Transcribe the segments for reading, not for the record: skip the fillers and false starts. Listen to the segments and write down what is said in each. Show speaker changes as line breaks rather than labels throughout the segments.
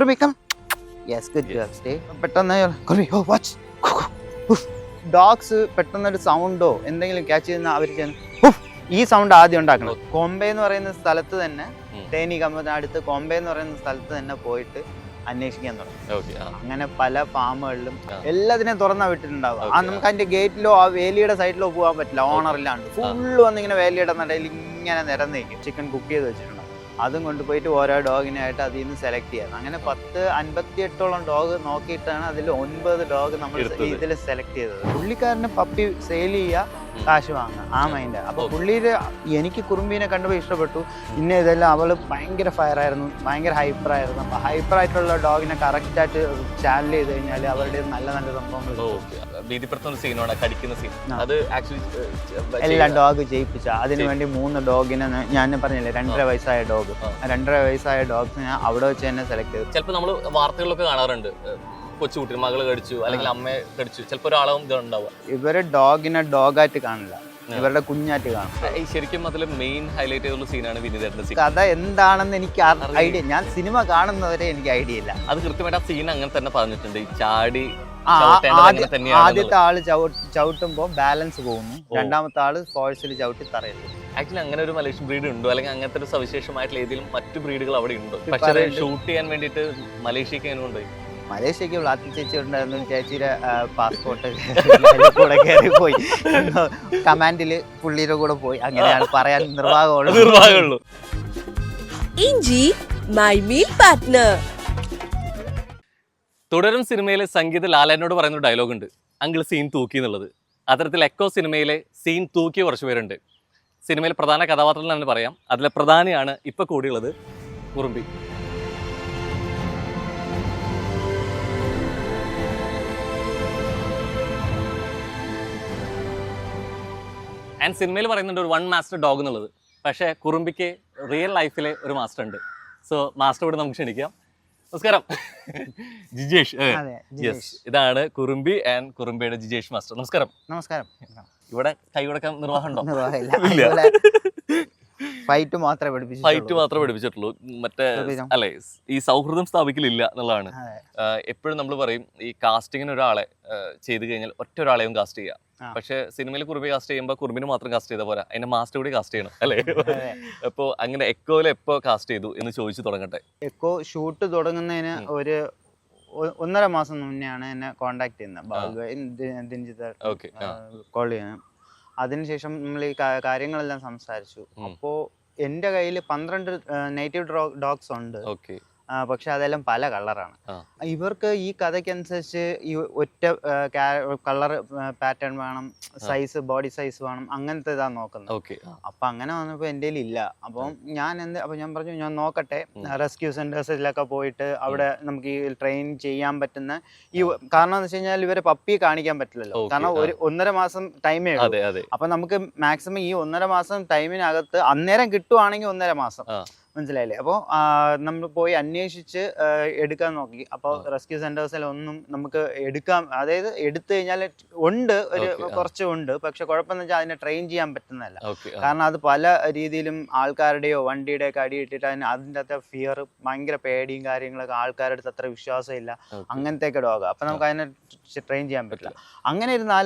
Kurbi, come. Yes, good girl. Stay. പെട്ടെന്ന് Kurbi, oh, watch. Dogs പെട്ടെന്നൊരു സൗണ്ടോ എന്തെങ്കിലും catch ചെയ്യുന്ന അവർ ഈ സൗണ്ട് ആദ്യം ഉണ്ടാക്കണം. കോംബെ എന്ന് പറയുന്ന സ്ഥലത്ത് തന്നെ തേനി അടുത്ത് കോംബെ എന്ന് പറയുന്ന സ്ഥലത്ത് തന്നെ പോയിട്ട് അന്വേഷിക്കാൻ തുടങ്ങി. അങ്ങനെ പല ഫാമുകളിലും എല്ലാത്തിനെയും തുറന്നാ വിട്ടിട്ടുണ്ടാവുക. നമുക്ക് അതിന്റെ ഗേറ്റിലോ ആ വേലിയുടെ സൈഡിലോ പോകാൻ പറ്റില്ല, ഓണറില്ലാണ്ട്. ഫുള്ള് വന്നിങ്ങനെ വേലിയുടെ നടയിൽ ഇങ്ങനെ നിരന്നേക്കും. ചിക്കൻ കുക്ക് ചെയ്ത് വെച്ചിട്ടുണ്ടാവും. അതും കൊണ്ടുപോയിട്ട് ഓരോ ഡോഗിനായിട്ട് അതിൽ നിന്ന് സെലക്ട് ചെയ്യാം. അങ്ങനെ 58 ഡോഗ് നോക്കിയിട്ടാണ് അതിൽ 9 ഡോഗ് നമ്മൾ ഇതിൽ സെലക്ട് ചെയ്തത്. പുള്ളിക്കാരന് പപ്പി സെയിൽ ചെയ്യുക, കാശ് വാങ്ങുക, ആ മൈൻഡ്. അപ്പൊ പുള്ളിയുടെ എനിക്ക് കുറുമ്പീനെ കണ്ടുപോയി ഇഷ്ടപ്പെട്ടു. പിന്നെ ഇതെല്ലാം അവള് ഭയങ്കര ഫയറായിരുന്നു, ഭയങ്കര ഹൈപ്പറായിരുന്നു. അപ്പൊ ഹൈപ്പറായിട്ടുള്ള ഡോഗിനെ കറക്റ്റായിട്ട് ചാനൽ ചെയ്ത് കഴിഞ്ഞാൽ അവരുടെ നല്ല നല്ല സംഭവങ്ങൾ എല്ലാം ഡോഗ് ജയിപ്പിച്ച. അതിനുവേണ്ടി 3 ഡോഗിനെ ഞാൻ പറഞ്ഞില്ലേ, 2.5 വയസ്സായ ഡോഗ്, 2.5 വയസ്സായ ഡോഗ്സിനെ അവിടെ വെച്ച് തന്നെ സെലക്ട് ചെയ്തു.
ചിലപ്പോൾ നമ്മൾ വാർത്തകളിലൊക്കെ കാണാറുണ്ട്, കൊച്ചുകുട്ടി മകള് കടിച്ചു അല്ലെങ്കിൽ അമ്മയെ കടിച്ചു, ചിലപ്പോൾ ഒരാളും ഇതുണ്ടാവുക.
ഇവര് ഡോഗിനെ ഡോഗായിട്ട് കാണില്ല, ഇവരുടെ കുഞ്ഞായിട്ട് കാണും.
ശരിക്കും അതിൽ മെയിൻ ഹൈലൈറ്റ് ചെയ്തുള്ള സീനാണ് വിനീതേട്ടന്റെ സീൻ.
കഥ എന്താണെന്ന് എനിക്ക് ഐഡിയ, ഞാൻ സിനിമ കാണുന്നവരെ എനിക്ക് ഐഡിയ ഇല്ല.
അത് കൃത്യമായിട്ട് ആ സീൻ അങ്ങനെ തന്നെ പറഞ്ഞിട്ടുണ്ട്. ഈ ചാടി
ആദ്യത്തെ ആള് ചവിട്ടുമ്പോ ബാലൻസ് പോകുന്നു, രണ്ടാമത്തെ ആള് ഫോഴ്സിൽ ചവിട്ടി തറയുന്നു.
ആക്ച്വലി അങ്ങനെ ഒരു മലേഷ്യൻ ബ്രീഡ് ഉണ്ടോ, അല്ലെങ്കിൽ അങ്ങനത്തെ ഒരു സവിശേഷമായിട്ടുള്ള ഏതെങ്കിലും മറ്റു ബ്രീഡുകൾ അവിടെ ഉണ്ടോ? പക്ഷേ ഷൂട്ട് ചെയ്യാൻ വേണ്ടിയിട്ട് മലേഷ്യക്ക് എങ്ങനെ കൊണ്ടുപോയി?
മലേഷ്യക്ക് വ്ളാത്തി ചേച്ചി ഉണ്ടായിരുന്നു. ചേച്ചിയുടെ പാസ്പോർട്ട് കൂടെ കയറി പോയി, കമാൻഡില് പുള്ളിയുടെ കൂടെ പോയി. അങ്ങനെയാണ് പറയാൻ നിർവാഹമുള്ളൂ.
ഇഞ്ചി മൈ മീൽ പാർട്ട്ണർ.
തുടരും സിനിമയിലെ സംഗീത ലാലേട്ടനോട് പറയുന്ന ഒരു ഡയലോഗ് ഉണ്ട്, അങ്കിൾ സീൻ തൂക്കി എന്നുള്ളത്. അത്തരത്തിൽ എക്കോ സിനിമയിലെ സീൻ തൂക്കിയ കുറച്ച് പേരുണ്ട്. സിനിമയിൽ പ്രധാന കഥാപാത്രം തന്നെ പറയാം. അതിലെ പ്രധാനിയാണ് ഇപ്പൊ കൂടിയുള്ളത് കുറുമ്പി. ആൻഡ് സിനിമയിൽ പറയുന്നുണ്ട് ഒരു 1 മാസ്റ്റർ ഡോഗ് എന്നുള്ളത്. പക്ഷേ കുറുമ്പിക്ക് റിയൽ ലൈഫിലെ ഒരു മാസ്റ്റർ ഉണ്ട്. സോ മാസ്റ്റർ ഇവിടെ നമുക്ക് ക്ഷണിക്കാം. നമസ്കാരം, ജിജേഷ്. യെസ്, ഇതാണ് കുറുമ്പി ആൻഡ് കുറുമ്പിയുടെ ജിജേഷ് മാസ്റ്റർ. നമസ്കാരം.
നമസ്കാരം.
ഇവിടെ കൈ കൊടുക്കാൻ നിർവാഹമുണ്ടോ?
ഫൈറ്റ് മാത്രമേ
പഠിപ്പിച്ചിട്ടുള്ളൂ. മറ്റേ അല്ലെ, ഈ സൗഹൃദം സ്ഥാപിക്കലില്ല എന്നുള്ളതാണ്. എപ്പോഴും നമ്മൾ പറയും ഈ കാസ്റ്റിങ്ങിന് ഒരാളെ ചെയ്ത് കഴിഞ്ഞാൽ ഒറ്റ ഒരാളെയും കാസ്റ്റ് ചെയ്യാം. പക്ഷെ സിനിമയിൽ കുറുമ്പി കാസ്റ്റ് ചെയ്യുമ്പോൾ കുറുമ്പിന് മാത്രം കാസ്റ്റ് ചെയ്ത പോരാ, അതിന്റെ മാസ്റ്റർ കൂടി കാസ്റ്റ് ചെയ്യണം അല്ലേ? അപ്പോ അങ്ങനെ എക്കോയിൽ എപ്പോ കാസ്റ്റ് ചെയ്തു എന്ന് ചോദിച്ചു തുടങ്ങട്ടെ.
എക്കോ ഷൂട്ട് തുടങ്ങുന്നതിന് ഒരു 1.5 മാസം മുന്നെയാണ് എന്നെ കോണ്ടാക്ട് ചെയ്യുന്നത്. കോൾ ചെയ്യുന്നത്. അതിനുശേഷം നമ്മൾ ഈ കാര്യങ്ങളെല്ലാം സംസാരിച്ചു. അപ്പോ എന്റെ കയ്യിൽ 12 നേറ്റീവ് ഡോഗ്സ് ഉണ്ട്. പക്ഷെ അതെല്ലാം പല കളറാണ്. ഇവർക്ക് ഈ കഥയ്ക്കനുസരിച്ച് ഈ ഒറ്റ കളർ പാറ്റേൺ വേണം, സൈസ് ബോഡി സൈസ് വേണം, അങ്ങനത്തെ ഇതാ നോക്കുന്നത്. അപ്പൊ അങ്ങനെ വന്നപ്പോ എൻ്റെ ഇല്ല. അപ്പം ഞാൻ പറഞ്ഞു ഞാൻ നോക്കട്ടെ, റെസ്ക്യൂ സെന്റേഴ്സിലൊക്കെ പോയിട്ട് അവിടെ നമുക്ക് ഈ ട്രെയിൻ ചെയ്യാൻ പറ്റുന്ന ഈ, കാരണം എന്ന് വെച്ച് കഴിഞ്ഞാൽ ഇവരെ പപ്പിയെ കാണിക്കാൻ പറ്റില്ലല്ലോ, കാരണം ഒരു 1.5 മാസം ടൈമേ ഉള്ളൂ. അപ്പൊ നമുക്ക് മാക്സിമം ഈ 1.5 മാസം ടൈമിനകത്ത് അന്നേരം കിട്ടുവാണെങ്കിൽ 1.5 മാസം, മനസ്സിലായില്ലേ? അപ്പോൾ നമ്മൾ പോയി അന്വേഷിച്ച് എടുക്കാൻ നോക്കി. അപ്പോൾ റെസ്ക്യൂ സെന്റേഴ്സിലൊന്നും നമുക്ക് എടുക്കാൻ, അതായത് എടുത്തു കഴിഞ്ഞാൽ ഉണ്ട്, ഒരു കുറച്ചുണ്ട്, പക്ഷെ കുഴപ്പമെന്ന് വെച്ചാൽ അതിനെ ട്രെയിൻ ചെയ്യാൻ പറ്റുന്നതല്ല. കാരണം അത് പല രീതിയിലും ആൾക്കാരുടെയോ വണ്ടിയുടെ ഒക്കെ അടിയിട്ടിട്ട് അതിൻ്റെ അകത്തെ ഫിയർ, ഭയങ്കര പേടിയും കാര്യങ്ങളൊക്കെ, ആൾക്കാരുടെ അടുത്ത് അത്ര വിശ്വാസമില്ല, അങ്ങനത്തെയൊക്കെ ഡോഗ്. അപ്പം നമുക്ക് അതിനെ ട്രെയിൻ ചെയ്യാൻ പറ്റില്ല. അങ്ങനെ ഇരുന്ന്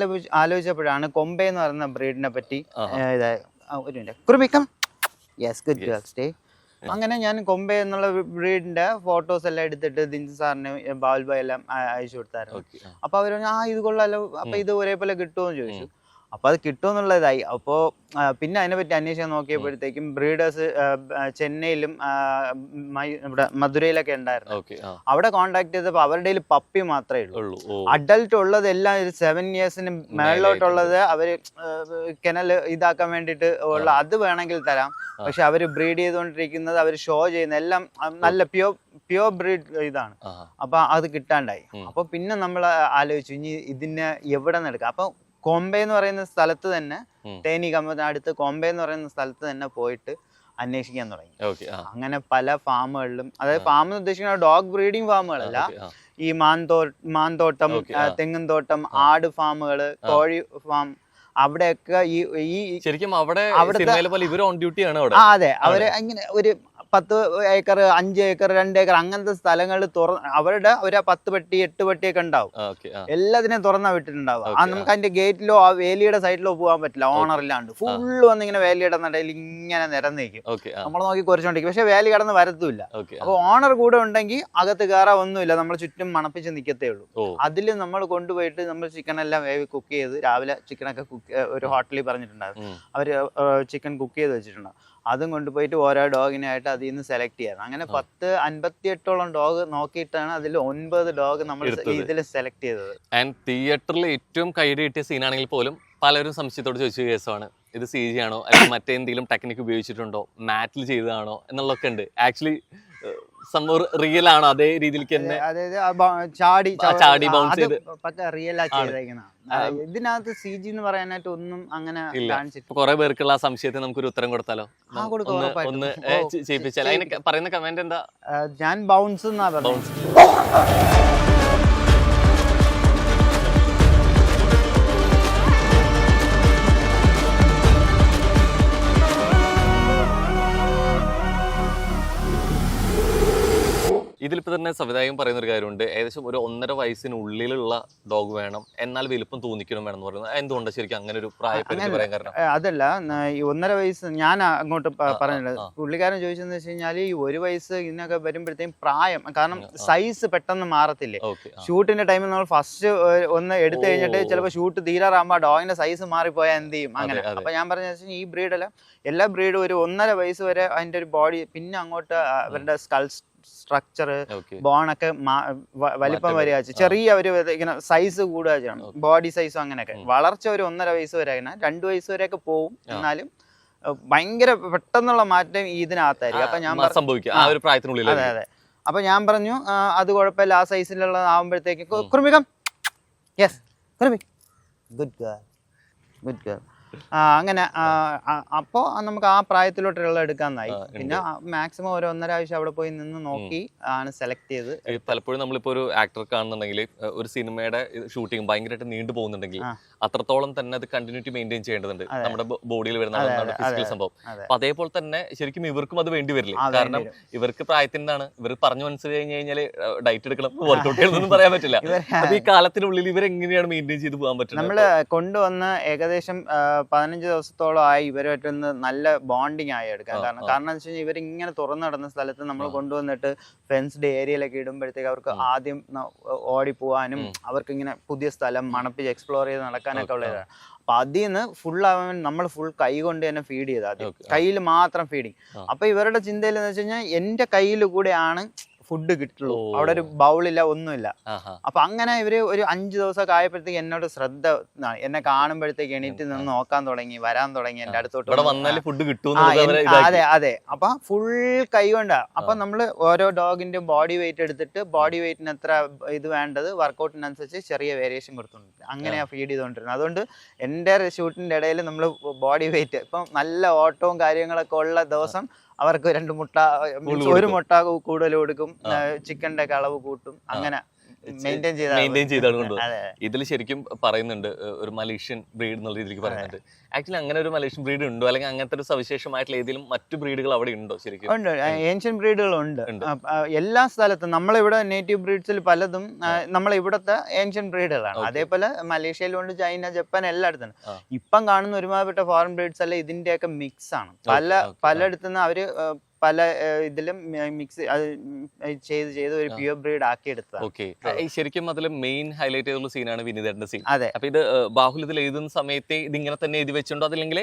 ആലോചിച്ചപ്പോഴാണ് കൊമ്പെ എന്ന് പറയുന്ന ബ്രീഡിനെ പറ്റി ഒരു മിനിറ്റ് കുറുബിക്കം. Yes, good girl, stay. അങ്ങനെ ഞാൻ കൊമ്പെ എന്നുള്ള ബ്രീഡിന്റെ ഫോട്ടോസ് എല്ലാം എടുത്തിട്ട് ദിൻസി സാറിന് ബാൽബ എല്ലാം അയച്ചു കൊടുത്തായിരുന്നു. അപ്പൊ അവര് പറഞ്ഞു ഇത് കൊള്ളാലോ, അപ്പൊ ഇത് ഒരേപോലെ കിട്ടുമോ എന്ന് ചോദിച്ചു. അപ്പൊ അത് കിട്ടുമെന്നുള്ളതായി. അപ്പോ പിന്നെ അതിനെപ്പറ്റി അന്വേഷിക്കാൻ നോക്കിയപ്പോഴത്തേക്കും ബ്രീഡേഴ്സ് ചെന്നൈയിലും ഇവിടെ മധുരയിലൊക്കെ ഉണ്ടായിരുന്നു. അവിടെ കോണ്ടാക്ട് ചെയ്തപ്പോൾ അവരുടെ പപ്പി മാത്രമേ ഉള്ളൂ. അഡൽട്ട് ഉള്ളത് എല്ലാം 7 ഇയേഴ്സിന് മേളിലോട്ടുള്ളത് അവര് കെനൽ ഇതാക്കാൻ വേണ്ടിയിട്ട് ഉള്ള, അത് വേണമെങ്കിൽ തരാം. പക്ഷെ അവര് ബ്രീഡ് ചെയ്തുകൊണ്ടിരിക്കുന്നത്, അവർ ഷോ ചെയ്യുന്ന എല്ലാം നല്ല പ്യോർ ബ്രീഡ് ഇതാണ്. അപ്പൊ അത് കിട്ടാണ്ടായി. അപ്പൊ പിന്നെ നമ്മൾ ആലോചിച്ചു ഇനി ഇതിനെ എവിടെ നിന്ന് എടുക്കാം. അപ്പൊ കോംബെ എന്ന് പറയുന്ന സ്ഥലത്ത് തന്നെ, തേനി അടുത്ത് കോംബെ എന്ന് പറയുന്ന സ്ഥലത്ത് തന്നെ പോയിട്ട് അന്വേഷിക്കാൻ തുടങ്ങി. അങ്ങനെ പല ഫാമുകളിലും, അതായത് ഫാം എന്ന് ഉദ്ദേശിക്കുന്ന ഡോഗ് ബ്രീഡിംഗ് ഫാമുകളല്ല, ഈ മാന്തോട്ടം, തെങ്ങും തോട്ടം, ആട് ഫാമുകള്, കോഴി ഫാം, അവിടെയൊക്കെ ഈ ശരിക്കും
അവിടെ അതെ
അവര് ഇങ്ങനെ ഒരു 10 ഏക്കർ 5 ഏക്കർ 2 ഏക്കർ അങ്ങനത്തെ സ്ഥലങ്ങൾ അവരുടെ ഒരു 10 പെട്ടി 8 പെട്ടിയൊക്കെ ഉണ്ടാവും. എല്ലാത്തിനെയും തുറന്നാ വിട്ടിട്ടുണ്ടാവും. നമുക്ക് അതിന്റെ ഗേറ്റിലോ ആ വേലിയുടെ സൈഡിലോ പോകാൻ പറ്റില്ല, ഓണർ ഇല്ലാണ്ട്. ഫുള്ള് വന്ന് ഇങ്ങനെ വേലിയുടെ നടയിൽ ഇങ്ങനെ നിരന്നേക്കും. നമ്മൾ നോക്കി കുറച്ചുകൊണ്ടിരിക്കും, പക്ഷെ വേലി കടന്ന് വരത്തുമില്ല. അപ്പൊ ഓണർ കൂടെ ഉണ്ടെങ്കിൽ അകത്ത് കയറാൻ ഒന്നുമില്ല, നമ്മൾ ചുറ്റും മണപ്പിച്ച് നിൽക്കത്തേ ഉള്ളൂ. അതിൽ നമ്മൾ കൊണ്ടുപോയിട്ട് നമ്മൾ ചിക്കൻ എല്ലാം വേവി കുക്ക് ചെയ്ത് രാവിലെ ചിക്കനൊക്കെ ഒരു ഹോട്ടലിൽ പറഞ്ഞിട്ടുണ്ടായിരുന്നു, അവര് ചിക്കൻ കുക്ക് ചെയ്ത് വെച്ചിട്ടുണ്ടാവും. അതും കൊണ്ടുപോയിട്ട് ഓരോ ഡോഗിനായിട്ട് അതിൽ നിന്ന് സെലക്ട് ചെയ്യാറ്. അങ്ങനെ 58ഓളം ഡോഗ് നോക്കിയിട്ടാണ് അതിൽ 9 ഡോഗ് നമ്മൾ ഇതിൽ സെലക്ട് ചെയ്തത്.
ആൻഡ് തിയേറ്ററിൽ ഏറ്റവും കൈയ്യടി കിട്ടിയ സീനാണെങ്കിൽ പോലും പലരും സംശയത്തോട് ചോദിച്ച കേസാണ്, ഇത് CG ആണോ അല്ലെങ്കിൽ മറ്റേന്തെങ്കിലും ടെക്നിക്ക് ഉപയോഗിച്ചിട്ടുണ്ടോ, മാറ്റിൽ ചെയ്തതാണോ എന്നുള്ളതൊക്കെ ഉണ്ട്. ആക്ച്വലി സംഭവം റിയൽ ആണോ, അതേ രീതിയിലേക്ക് തന്നെ ചാടി ബൗൺസ് ചെയ്ത്
റിയൽ ആ ചെയ്തേക്കുന്ന. ഇതിനകത്ത് CG എന്ന് പറയാനായിട്ട് ഒന്നും അങ്ങനെ കാണിച്ചിട്ട്
കുറെ പേർക്കുള്ള ആ സംശയത്തിന് നമുക്കൊരു ഉത്തരം കൊടുത്താലോ, ഒന്ന് ചെയ്യിപ്പിച്ചാൽ. അതിന് പറയുന്ന കമന്റ് എന്താ?
ഞാൻ ബൗൺസ് എന്നാ പറഞ്ഞത്.
ഇതിലിപ്പോൾ തന്നെ സംവിധായകൻ പറയുന്ന ഒരു കാര്യമുണ്ട്, ഏകദേശം ഒരു 1.5 വയസ്സിനുള്ളിലുള്ള ഡോഗ് വേണം, എന്നാൽ വലുപ്പം തോന്നിക്കണം വേണം എന്ന് പറയുന്നത്. എന്തുകൊണ്ടാണ് ശരിക്കും അങ്ങനെ ഒരു പ്രായപരിധി പറയാൻ കാരണം?
അതല്ല, ഈ 1.5 വയസ്സ് ഞാൻ അങ്ങോട്ട് പറഞ്ഞത് പുള്ളിക്കാരൻ ചോദിച്ചെന്ന് വെച്ച് കഴിഞ്ഞാൽ ഈ 1 വയസ്സ് ഇതിനൊക്കെ വരുമ്പോഴത്തേക്കും പ്രായം, കാരണം സൈസ് പെട്ടെന്ന് മാറത്തില്ലേ. ഷൂട്ടിന്റെ ടൈമിൽ നമ്മൾ ഫസ്റ്റ് ഒന്ന് എടുത്തു കഴിഞ്ഞിട്ട് ചിലപ്പോൾ ഷൂട്ട് തീരാറാകുമ്പോൾ ഡോഗിന്റെ സൈസ് മാറിപ്പോയാൽ എന്ത് ചെയ്യും അങ്ങനെ. അപ്പൊ ഞാൻ പറഞ്ഞ ഈ ബ്രീഡെല്ലാം എല്ലാ ബ്രീഡും ഒരു 1.5 വയസ്സ് വരെ അതിന്റെ ഒരു ബോഡി, പിന്നെ അങ്ങോട്ട് അവരുടെ സ്കൾ സ്ട്രക്ചർ ബോണൊക്കെ വലിപ്പം വരിക, ചെറിയ ഒരു ഇങ്ങനെ സൈസ് കൂടുക ചെയ്യണം, ബോഡി സൈസും അങ്ങനെയൊക്കെ. വളർച്ച ഒരു 1.5 വയസ്സ് വരെ, 2 വയസ്സ് വരെയൊക്കെ പോവും, എന്നാലും ഭയങ്കര പെട്ടെന്നുള്ള മാറ്റം ഇതിനകത്തായിരിക്കും. അപ്പൊ ഞാൻ അതെ അതെ അപ്പൊ ഞാൻ പറഞ്ഞു അത് കുഴപ്പമില്ല, ആ സൈസിലുള്ള ആവുമ്പോഴത്തേക്ക് കുറുമികം യെസ് കുറുമി ഗുഡ് ഗേൾ ഗുഡ് ഗേൾ അങ്ങനെ. അപ്പോൾ നമുക്ക് ആ പ്രായത്തിലോട്ടുള്ള എടുക്കാന്നായി. പിന്നെ മാക്സിമം ഒരു 1.5 ആഴ്ച അവിടെ പോയി നിന്ന് നോക്കി ആണ് സെലക്ട് ചെയ്ത്.
പലപ്പോഴും നമ്മളിപ്പോ ഒരു ആക്ടർ കാണുന്നുണ്ടെങ്കിൽ ഒരു സിനിമയുടെ ഷൂട്ടിംഗ് ഭയങ്കരമായിട്ട് നീണ്ടു പോകുന്നുണ്ടെങ്കിൽ അത്രത്തോളം തന്നെ അത് കണ്ടിന്യൂറ്റി മെയിൻറ്റെയിൻ ചെയ്യേണ്ടതുണ്ട് നമ്മുടെ ബോഡിയിൽ വരുന്ന ഫിസിക്കൽ സംഭവം. അപ്പൊ അതേപോലെ തന്നെ ശരിക്കും ഇവർക്കും അത് വേണ്ടി വരില്ലേ? കാരണം ഇവർക്ക് പ്രായത്തിനാണ്, ഇവർ പറഞ്ഞു മനസ്സിലായി കഴിഞ്ഞ് കഴിഞ്ഞാൽ ഡയറ്റ് എടുക്കണം, വർക്കൗട്ട് ചെയ്യണമെന്നൊന്നും പറയാൻ പറ്റില്ല. അപ്പൊ ഈ കാലത്തിനുള്ളിൽ ഇവരെങ്ങനെയാണ് മെയിൻറ്റെയിൻ ചെയ്ത് പോകാൻ പറ്റുന്നത്?
നമ്മള് കൊണ്ടുവന്ന് ഏകദേശം 15 ദിവസത്തോളം ആയി ഇവരുമായിട്ടൊന്ന് നല്ല ബോണ്ടിങ് ആയി എടുക്കാൻ. കാരണം വെച്ച് കഴിഞ്ഞാൽ ഇവരിങ്ങനെ തുറന്നു നടന്ന സ്ഥലത്ത് നമ്മൾ കൊണ്ടുവന്നിട്ട് ഫെൻസ്ഡ് ഏരിയയിലൊക്കെ ഇടുമ്പോഴത്തേക്ക് അവർക്ക് ആദ്യം ഓടി പോവാനും അവർക്ക് ഇങ്ങനെ പുതിയ സ്ഥലം മണപ്പിച്ച് എക്സ്പ്ലോർ ചെയ്ത് നടക്കാനൊക്കെ ഉള്ളതാണ്. അപ്പൊ അതിൽ നിന്ന് ഫുൾ ആവാൻ നമ്മൾ ഫുൾ കൈ കൊണ്ട് തന്നെ ഫീഡ് ചെയ്ത്, ആദ്യം കയ്യിൽ മാത്രം ഫീഡിങ്. അപ്പൊ ഇവരുടെ ചിന്തയിൽ എന്ന് വെച്ച് കഴിഞ്ഞാൽ എന്റെ കയ്യിൽ കൂടെയാണ് ഫുഡ് കിട്ടുള്ളൂ, അവിടെ ഒരു ബൗളില്ല ഒന്നുമില്ല. അപ്പൊ അങ്ങനെ ഇവര് ഒരു 5 ദിവസമൊക്കെ ആയപ്പോഴത്തേക്ക് എന്നോട് ശ്രദ്ധ, എന്നെ കാണുമ്പോഴത്തേക്ക് എണീറ്റ് നിന്ന് നോക്കാൻ തുടങ്ങി, വരാൻ തുടങ്ങി, എന്റെ അടുത്തോട്ട്. അതെ അതെ അപ്പൊ ഫുൾ കൈ കൊണ്ടാ. അപ്പൊ നമ്മള് ഓരോ ഡോഗിന്റെ ബോഡി വെയിറ്റ് എടുത്തിട്ട് ബോഡി വെയിറ്റിന് എത്ര ഇത് വേണ്ടത് വർക്കൗട്ടിനനുസരിച്ച് ചെറിയ വേരിയേഷൻ കൊടുത്തോണ്ട് അങ്ങനെയാ ഫീഡ് ചെയ്തോണ്ടിരുന്നത്. അതുകൊണ്ട് എന്റെ ഷൂട്ടിന്റെ ഇടയിൽ നമ്മള് ബോഡി വെയിറ്റ് ഇപ്പം നല്ല ഓട്ടവും കാര്യങ്ങളൊക്കെ ഉള്ള ദിവസം അവർക്ക് 2 മുട്ട, 1 മുട്ട കൂടുതൽ കൊടുക്കും, ചിക്കന്റെ ഒക്കെ അളവ് കൂട്ടും, അങ്ങനെ മെയിൻറ്റെയിൻ
ചെയ്താണ് കൊണ്ടുപോകുന്നത്. ഇതിൽ ശരിക്കും പറയുന്നുണ്ട് ഒരു മലേഷ്യൻ ബ്രീഡ് എന്നുള്ള രീതിയിലേക്ക് പറയുന്നുണ്ട്. ആക്ച്വലി അങ്ങനെ ഒരു മലേഷ്യൻ ബ്രീഡ് ഉണ്ടോ, അല്ലെങ്കിൽ അങ്ങനത്തെ ഒരു സവിശേഷമായിട്ടുള്ള ഏതെങ്കിലും മറ്റു ബ്രീഡുകൾ അവിടെ ഉണ്ടോ? ശരിക്കും
ഉണ്ട്, ഏൻഷ്യൻ ബ്രീഡുകളുണ്ട് എല്ലാ സ്ഥലത്തും. നമ്മളിവിടെ നേറ്റീവ് ബ്രീഡ്സിൽ പലതും നമ്മളിവിടുത്തെ ഏൻഷ്യൻ ബ്രീഡുകളാണ്. അതേപോലെ മലേഷ്യയിലുണ്ട്, ചൈന, ജപ്പാൻ, എല്ലായിടത്തും. ഇപ്പം കാണുന്ന ഒരുമാതിരിപ്പെട്ട ഫോറിൻ ബ്രീഡ്സ് അല്ല, ഇതിന്റെയൊക്കെ മിക്സ് ആണ്. പലയിടത്തുനിന്ന് അവര് പല ഇതിലും മിക്സ് ചെയ്ത് ഒരു പ്യൂർ ബ്രീഡ് ആക്കി എടുത്തത്.
ശരിക്കും അതിൽ മെയിൻ ഹൈലൈറ്റ് ചെയ്തുള്ള സീനാണ് വിനീതന്റെ സീൻ. അതെ. അപ്പൊ ഇത് ബാഹുൽ ഇതിൽ എഴുതുന്ന സമയത്ത് ഇത് ഇങ്ങനെ തന്നെ എഴുതി വെച്ചിട്ടുണ്ടോ, അതല്ലെങ്കിൽ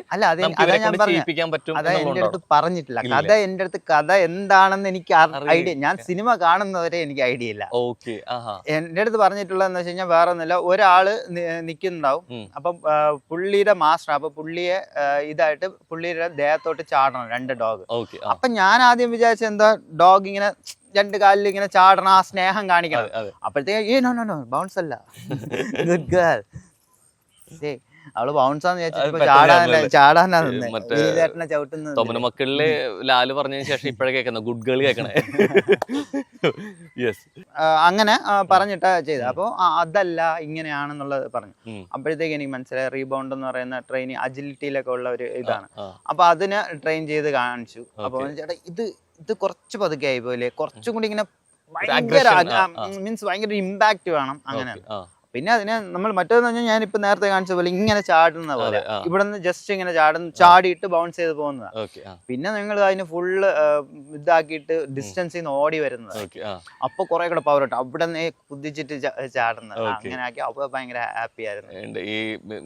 പറ്റും?
അതാ എന്റെ അടുത്ത് പറഞ്ഞിട്ടില്ല കഥ. എന്റെ അടുത്ത് കഥ എന്താണെന്ന് എനിക്ക് ഐഡിയ, ഞാൻ സിനിമ കാണുന്നവരെ എനിക്ക് ഐഡിയ ഇല്ല. എന്റെ അടുത്ത് പറഞ്ഞിട്ടുള്ളതെന്ന് വെച്ച് കഴിഞ്ഞാൽ വേറെ ഒന്നുമില്ല, ഒരാള് നിക്കുന്നുണ്ടാവും, അപ്പൊ പുള്ളിയുടെ മാസ്റ്റർ, അപ്പൊ പുള്ളിയെ ഇതായിട്ട് പുള്ളിയുടെ ദേഹത്തോട്ട് ചാടണം 2 ഡോഗ്. അപ്പൊ ഞാൻ ആദ്യം വിചാരിച്ച എന്താ, ഡോഗ് ഇങ്ങനെ 2 കാലിൽ ഇങ്ങനെ ചാടണം, ആ സ്നേഹം കാണിക്കണം. അപ്പോഴത്തേക്ക് നോ ബൗൺസ് അല്ല, ഗുഡ് ഗേൾ. അവള് ബൗൺസാന്ന് വിചാരിച്ചപ്പോ
പെട്ടെന്ന്
ചാടാനാ നിന്നെ
മറ്റേ
വിനീതേട്ടനെ ചവിട്ടുന്നത്
തൊമ്മന മക്കളിലെ ലാല് പറഞ്ഞതിന് ശേഷം ഇപ്പഴേ കേൾക്കുന്ന ഗുഡ് ഗേൾ കേൾക്കണേ. യെസ്.
അങ്ങനെ പറഞ്ഞിട്ടാ ചെയ്തത്. അപ്പോൾ അതല്ല ഇങ്ങനെയാണെന്നുള്ളത് പറഞ്ഞു. അപ്പോഴത്തേക്ക് എനിക്ക് മനസ്സിലായി റീബൗണ്ട് എന്ന് പറയുന്ന ട്രെയിനിങ് അജിലിറ്റിയിലൊക്കെ ഉള്ള ഒരു ഇതാണ്. അപ്പൊ അതിന് ട്രെയിൻ ചെയ്ത് കാണിച്ചു. അപ്പൊ ചേട്ടാ ഇത് കുറച്ച് പതുക്കെ ആയി പോലെ, കുറച്ചും കൂടി ഇങ്ങനെ ഭയങ്കര മീൻസ് ഭയങ്കര ഇമ്പാക്റ്റ് വേണം. അങ്ങനെ പിന്നെ അതിനെ നമ്മൾ മറ്റേന്ന് പറഞ്ഞാൽ ഞാനിപ്പോ നേരത്തെ കാണിച്ച പോലെ ഇങ്ങനെ ചാടുന്ന പോലെ ഇവിടെ നിന്ന് ജസ്റ്റ് ഇങ്ങനെ ചാടിയിട്ട് ബൗൺസ് ചെയ്ത് പോകുന്നതാണ്. പിന്നെ നിങ്ങൾ അതിന് ഫുള്ള് ഇതാക്കിയിട്ട് ഡിസ്റ്റൻസിൽ നിന്ന് ഓടി വരുന്നത്. അപ്പൊ കുറെ കൂടെ പവർ ഇട്ട് അവിടെ നിന്ന് കുതിച്ചിട്ട് ചാടുന്നത്. അങ്ങനെ ആക്കി അപ്പൊ ഭയങ്കര ഹാപ്പി ആയിരുന്നു.
ഈ